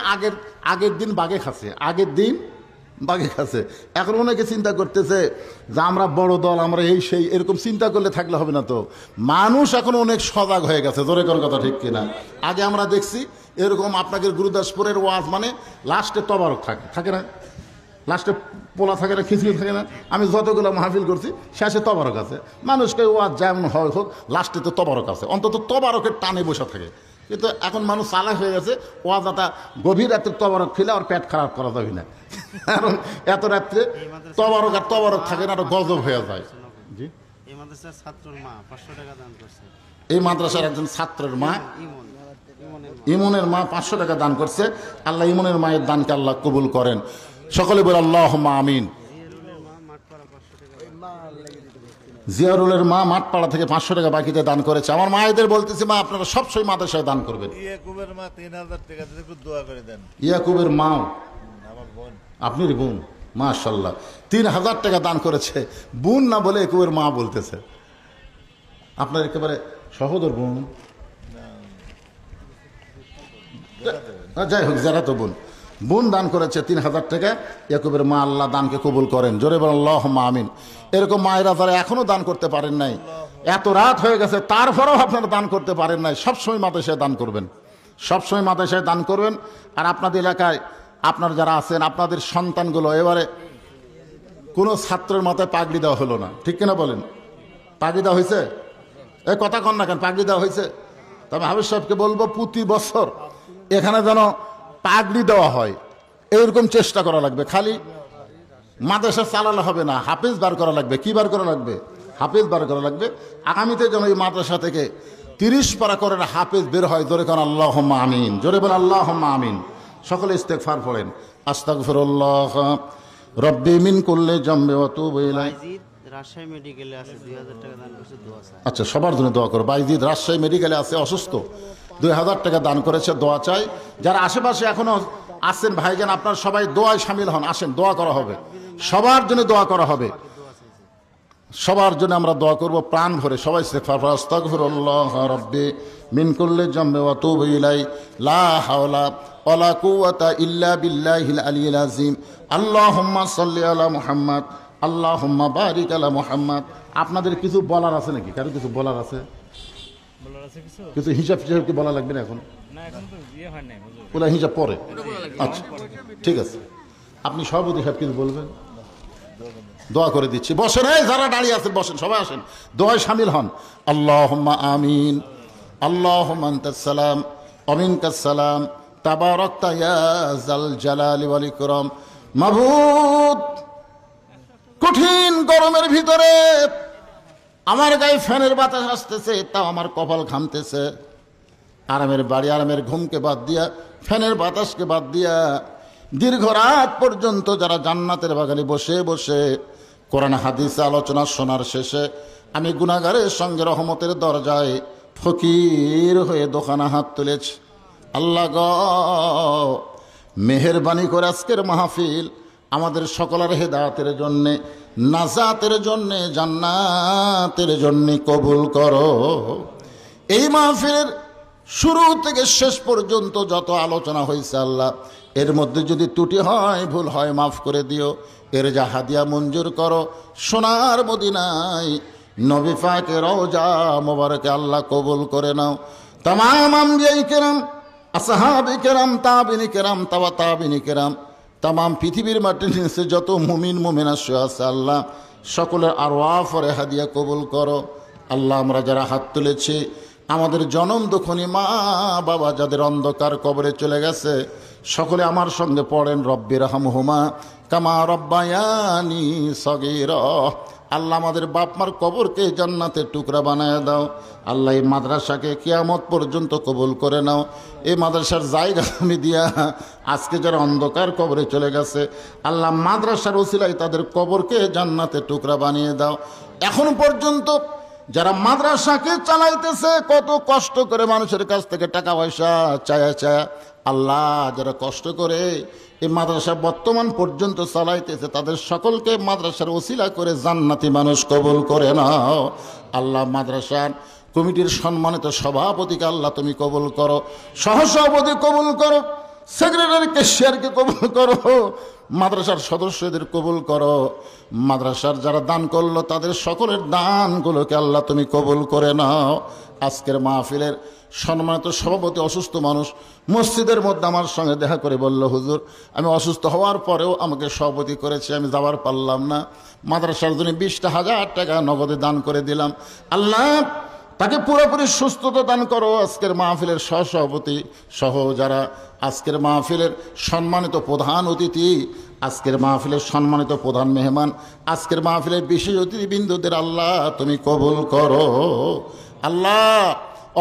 S1: আগের দিন বাঘে খাচ্ছে, আগের দিন বাঘে খাচ্ছে। এখন অনেকে চিন্তা করতেছে যে আমরা বড় দল, আমরা এই সেই, এরকম চিন্তা করলে থাকলে হবে না তো। মানুষ এখন অনেক সজাগ হয়ে গেছে। জোরে কোন কথা ঠিক কিনা? আগে আমরা দেখছি এরকম আপনাদের গুরুদাসপুরের ওয়াজ মানে লাস্টে তবারক থাকে না, লাস্টে পোলা থাকে না, খিচুড়ি থাকে না। আমি যতগুলো মাহফিল করছি শেষে তবারক আছে। মানুষকে ওয়াজ যেমন হয় হোক, লাস্টে তো তবারক আছে, অন্তত তবারকের টানে বসে থাকে। কিন্তু এখন মানুষ চালাক হয়ে গেছে, ওয়াজাটা গভীর রাত্রে তবারক খেলে আর পেট খারাপ করা যাবে না, কারণ এত রাত্রে তবারক আর তবারক থাকে না, আরো গজব হয়ে যায়। জি, এই মাদ্রাসার ছাত্রের মা 500 টাকা দান করছে। এই মাদ্রাসার একজন ছাত্রের মা, ইমনের মা 500 টাকা দান করছে। আল্লাহ ইমনের মায়ের দানকে আল্লাহ কবুল করেন। সকলে বলে আল্লাহুম্মা আমিন। জিয়ারুলের মা মাঠপাড়া থেকে 500 টাকা বাকিতে দান করেছে। আমার মায়েদের বলতেছি, মা আপনারা সবসময় মাদ্রাসায় দান করবেন। ইয়াকুবের মা 3000 টাকা দিয়ে একটু দোয়া করে দেন। ইয়াকুবের মা আমার বোন, আপনার বোন? মাশাল্লাহ, 3000 টাকা দান করেছে। বোন না বলে একেবারে মা বলতেছে। আপনার একেবারে সহোদর বোন, যাই হোক, যারা তো বোন, বোন দান করেছে 3000 টাকা, একেবারে মা আল্লাহ দানকে কবুল করেন। জোরে বলেন আল্লাহুম্মা আমিন। এরকম মায়েরা যারা এখনো দান করতে পারেন নাই, এত রাত হয়ে গেছে তারপরেও আপনারা দান করতে পারেন নাই, সবসময় মাদ্রাসায় দান করবেন, সবসময় মাদ্রাসায় দান করবেন। আর আপনাদের এলাকায় আপনার যারা আছেন, আপনাদের সন্তানগুলো, এবারে কোনো ছাত্রের মাথায় পাগড়ি দেওয়া হলো না, ঠিক কিনা বলেন? পাগড়ি দেওয়া হয়েছে? এই কথা কন না কেন, পাগড়ি দেওয়া হয়েছে? তবে হাফেজ সাহেবকে বলবো প্রতি বছর এখানে যেন পাগড়ি দেওয়া হয়, এরকম চেষ্টা করা লাগবে। খালি মাদ্রাসা চালালে হবে না, হাফেজ বার করা লাগবে। কি বার করা লাগবে? হাফেজ বার করা লাগবে। আগামীতে যেন এই মাদ্রাসা থেকে 30 পারা করে হাফেজ বের হয়। জোরে কোন আল্লাহুম্মা আমিন। জোরে বলেন আল্লাহুম্মা আমিন। সকলে ইস্তেগফার পড়েন। আস্তাগফিরুল্লাহ রব্বি মিন কুল্লি জামবি ওয়া তুবু ইলাইহি।
S5: রাজশাহী মেডিকেলে আছে, 2000 টাকা দান করেছে, দোয়া চাই।
S1: আচ্ছা, সবার জন্য দোয়া করো। বাইজিদ রাজশাহী মেডিকেলে আছে, অসুস্থ, 2000 টাকা দান করেছে, দোয়া চাই। যারা আশেপাশে এখনো আছেন ভাইজান, আপনার সবাই দোয়ায় সামিল হন, আসেন, দোয়া করা হবে, সবার জন্য দোয়া করা হবে, সবার জন্য আমরা দোয়া করব প্রাণ ভরে। সবাই ইস্তেগফার। আস্তাগফিরুল্লাহ রব্বি মিন কুল্লি জামবি ওয়া তুবু ইলাইহি লা হাওলা ওয়ালা কুওয়াতা ইল্লা বিল্লাহিল আলিয়্যিল আযীম। আল্লাহুম্মা সাল্লি আলা মুহাম্মাদ, আল্লাহুম্মা বারিক আলা মুহাম্মাদ। আপনাদের কিছু বলার আছে নাকি? কারো কিছু বলার আছে? কিছু হিসাব টিসাব কি বলা লাগবে না এখন? ওলা হিসাব পরে। আচ্ছা, ঠিক আছে। আপনি সভাপতি সাহেব কিছু বলবেন? দোয়া করে দিচ্ছি, বসেন। এই যারা দাঁড়িয়ে আছেন বসেন, সবাই আসেন, দোয়ায় শামিল হন। আল্লাহুম্মা আমিন। আল্লাহুম্মা আনতাস সালাম ওয়া মিনকাস সালাম, তাবারাকতা ইয়া যাল জালালি ওয়াল ইকরাম। মাবুদ, কঠিন গরমের ভিতরে আমার গায়ে ফ্যানের বাতাস আসতেছে, তাও আমার কপাল ঘামতেছে। আরামের বাড়ি, আরামের ঘুমকে বাদ দিয়া, ফ্যানের বাতাসকে বাদ দিয়া, দীর্ঘ রাত পর্যন্ত যারা জান্নাতের বাগানে বসে বসে কোরআন হাদিস আলোচনা শোনার শেষে আমি গুনাহগারের সঙ্গে রহমতের দরজায় ফকির হয়ে দোকানে হাত তুলেছি। আল্লাহ গো, মেহেরবানি করে আজকের মাহফিল আমাদের সকলের হেদায়েতের জন্যে, নাজাতের জন্যে, জান্নাতের জন্যে কবুল করো। এই মাহফিলের শুরু থেকে শেষ পর্যন্ত যত আলোচনা হয়েছে আল্লাহ, এর মধ্যে যদি ত্রুটি হয়, ভুল হয়, মাফ করে দিও। এর যা হাদিয়া মঞ্জুর করো, সোনার মদিনায় নবী পাকের রওজা মোবারকে আল্লাহ কবুল করে নাও। তামাম আম্বিয়ায়ে কেরাম, আসহাবে কেরাম, তাবিনী কেরাম, তাবিনী কেরাম, তামাম পৃথিবীর মাটির নিচে যত মুমিন মুমিনা শুয়ে আছে আল্লাহ, সকলের আরওয়াফের হাদিয়া কবুল করো। আল্লাহ, আমরা যারা হাত তুলেছি, আমাদের জনম দুঃখনী মা বাবা যাদের অন্ধকার কবরে চলে গেছে, সকলে আমার সঙ্গে পড়েন রব্বি রহমহুমা কামা রব্বায়ানি সগীরা। আল্লাহ, আমাদের বাপ মার কবরকে জান্নাতের টুকরা বানায় দাও। আল্লাহ, এই মাদ্রাসাকে কিয়ামত পর্যন্ত কবুল করে নাও। এই মাদ্রাসার জায়গা আমি দিয়া আজকে যারা অন্ধকার কবরে চলে গেছে আল্লাহ, মাদ্রাসার ওসিলায় তাদের কবরকে জান্নাতের টুকরা বানিয়ে দাও। এখন পর্যন্ত যারা মাদ্রাসাকে চালাইতেছে, কত কষ্ট করে মানুষের কাছ থেকে টাকা পয়সা চায়া চায়া, আল্লাহ যারা কষ্ট করে এই মাদ্রাসা বর্তমান পর্যন্ত চালাইতেছে, তাদের সকলকে মাদ্রাসার ওসিলা করে জান্নাতি মানুষ কবুল করে নাও। আল্লাহ, মাদ্রাসার কমিটির সম্মানিত সভাপতিকে আল্লাহ তুমি কবুল করো, সহসভাপতি কবুল করো, সেক্রেটারি ক্যাশিয়ারকে কবুল করো, মাদ্রাসার সদস্যদের কবুল করো। মাদ্রাসার যারা দান করলো তাদের সকলের দানগুলোকে আল্লাহ তুমি কবুল করে নাও। আজকের মাহফিলের সম্মানিত সভাপতি অসুস্থ মানুষ, মসজিদের মধ্যে আমার সঙ্গে দেখা করে বলল, হুজুর আমি অসুস্থ হওয়ার পরেও আমাকে সভাপতি করেছে, আমি যাবার পারলাম না, মাদ্রাসার জন্য 20,000 টাকা নগদে দান করে দিলাম। আল্লাহ, তাকে পুরোপুরি সুস্থতা দান করো। আজকের মাহফিলের সহসভাপতি সহ যারা আজকের মাহফিলের সম্মানিত প্রধান অতিথি, আজকের মাহফিলের সম্মানিত প্রধান মেহমান, আজকের মাহফিলের বিশেষ অতিথিবৃন্দদের আল্লাহ তুমি কবুল করো। আল্লাহ,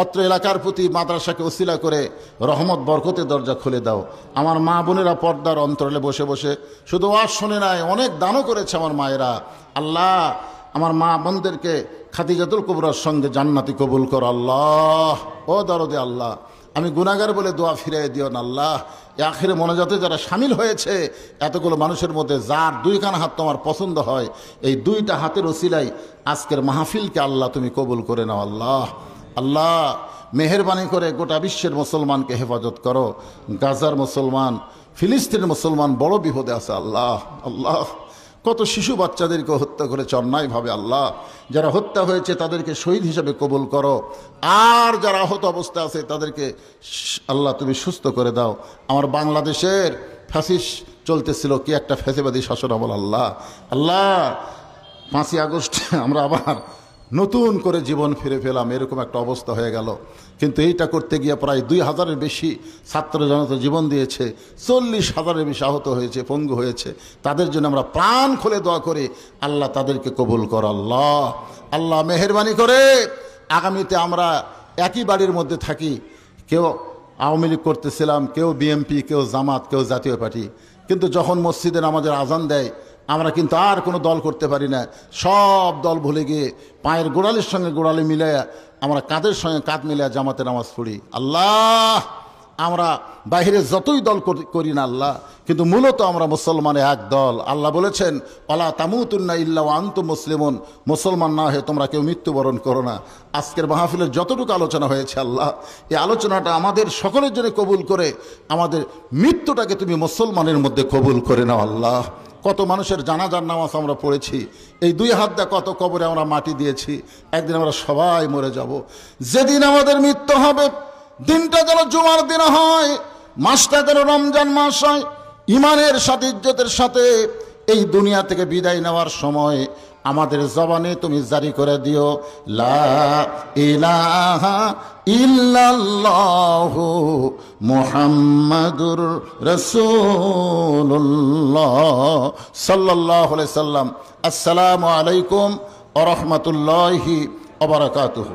S1: অত্র এলাকার প্রতি মাদ্রাসাকে ওসিলা করে রহমত বরকতের দরজা খুলে দাও। আমার মা বোনেরা পর্দার অন্তরালে বসে বসে শুধু ওয়াজ শুনে নাই, অনেক দানও করেছে আমার মায়েরা। আল্লাহ, আমার মা বোনদেরকে খাদিজাতুল কুবরার সঙ্গে জান্নাতি কবুল কর। আল্লাহ, ও দরদে আল্লাহ, আমি গুনাহগার বলে দোয়া ফিরিয়ে দিও না আল্লাহ। এই আখিরে মোনাজাতে যারা শামিল হয়েছে, এতগুলো মানুষের মধ্যে যার দুইখানা হাত তোমার পছন্দ হয়, এই দুইটা হাতের ওসিলাই আজকের মাহফিলকে আল্লাহ তুমি কবুল করে নাও আল্লাহ। আল্লাহ মেহেরবানি করে গোটা বিশ্বের মুসলমানকে হেফাজত করো। গাজার মুসলমান, ফিলিস্তিনের মুসলমান বড় বিপদে আছে আল্লাহ। আল্লাহ কত শিশু বাচ্চাদেরকে হত্যা করেছে অন্যায়ভাবে আল্লাহ। যারা হত্যা হয়েছে তাদেরকে শহীদ হিসেবে কবুল করো, আর যারা আহত অবস্থা আছে তাদেরকে আল্লাহ তুমি সুস্থ করে দাও। আমার বাংলাদেশের ফ্যাসিস চলতেছিল, কি একটা ফ্যাসিবাদী শাসন আমল আল্লাহ। আল্লাহ 5ই আগস্ট আমরা আবার নতুন করে জীবন ফিরে পেলাম, এরকম একটা অবস্থা হয়ে গেল। কিন্তু এইটা করতে গিয়ে প্রায় 2000-এর বেশি ছাত্র জনতা জীবন দিয়েছে, 40,000-এর বেশি আহত হয়েছে, পঙ্গু হয়েছে। তাদের জন্য আমরা প্রাণ খুলে দোয়া করি, আল্লাহ তাদেরকে কবুল কর আল্লাহ। আল্লাহ মেহেরবানি করে আগামীতে আমরা একই বাড়ির মধ্যে থাকি, কেউ আওয়ামী লীগ করতেছিলাম, কেউ বিএনপি, কেউ জামাত, কেউ জাতীয় পার্টি। কিন্তু যখন মসজিদে নামাজের আজান দেয় আমরা কিন্তু আর কোনো দল করতে পারি না, সব দল ভুলে গিয়ে পায়ের গোড়ালির সঙ্গে গোড়ালি মিলাইয়া আমরা কাঁধের সঙ্গে কাঁধ মিলাইয়া জামাতে নামাজ পড়ি আল্লাহ। আমরা বাইরে যতই দল করি না আল্লাহ, কিন্তু মূলত আমরা মুসলমানের এক দল। আল্লাহ বলেছেন ওয়ালা তামুতুন্না ইল্লা ওয়া আনতুম মুসলিমুন, মুসলমান না হয়ে তোমরা কেউ মৃত্যুবরণ করো না। আজকের মাহফিলের যতটুকু আলোচনা হয়েছে আল্লাহ, এই আলোচনাটা আমাদের সকলের জন্য কবুল করে আমাদের মৃত্যুটাকে তুমি মুসলমানের মধ্যে কবুল করে নাও আল্লাহ। কত মানুষের জানাজার নামাজ আমরা পড়েছি, এই 2 হাত দিয়ে কত কবরে আমরা মাটি দিয়েছি। একদিন আমরা সবাই মরে যাব। যেদিন আমাদের মৃত্যু হবে, দিনটা যেন জুমার দিন হয়, মাসটা যেন রমজান মাস হয়। ইমানের সাথে, ইজ্জতের সাথে এই দুনিয়া থেকে বিদায় নেওয়ার সময় আমাদের জবানে তুমি জারি করে দিও লা ইলাহা ইল্লাল্লাহু মুহাম্মাদুর রাসূলুল্লাহ সাল্লাল্লাহু আলাইহি সাল্লাম। আসসালামু আলাইকুম ওয়া রাহমাতুল্লাহি ওয়া বারাকাতুহু।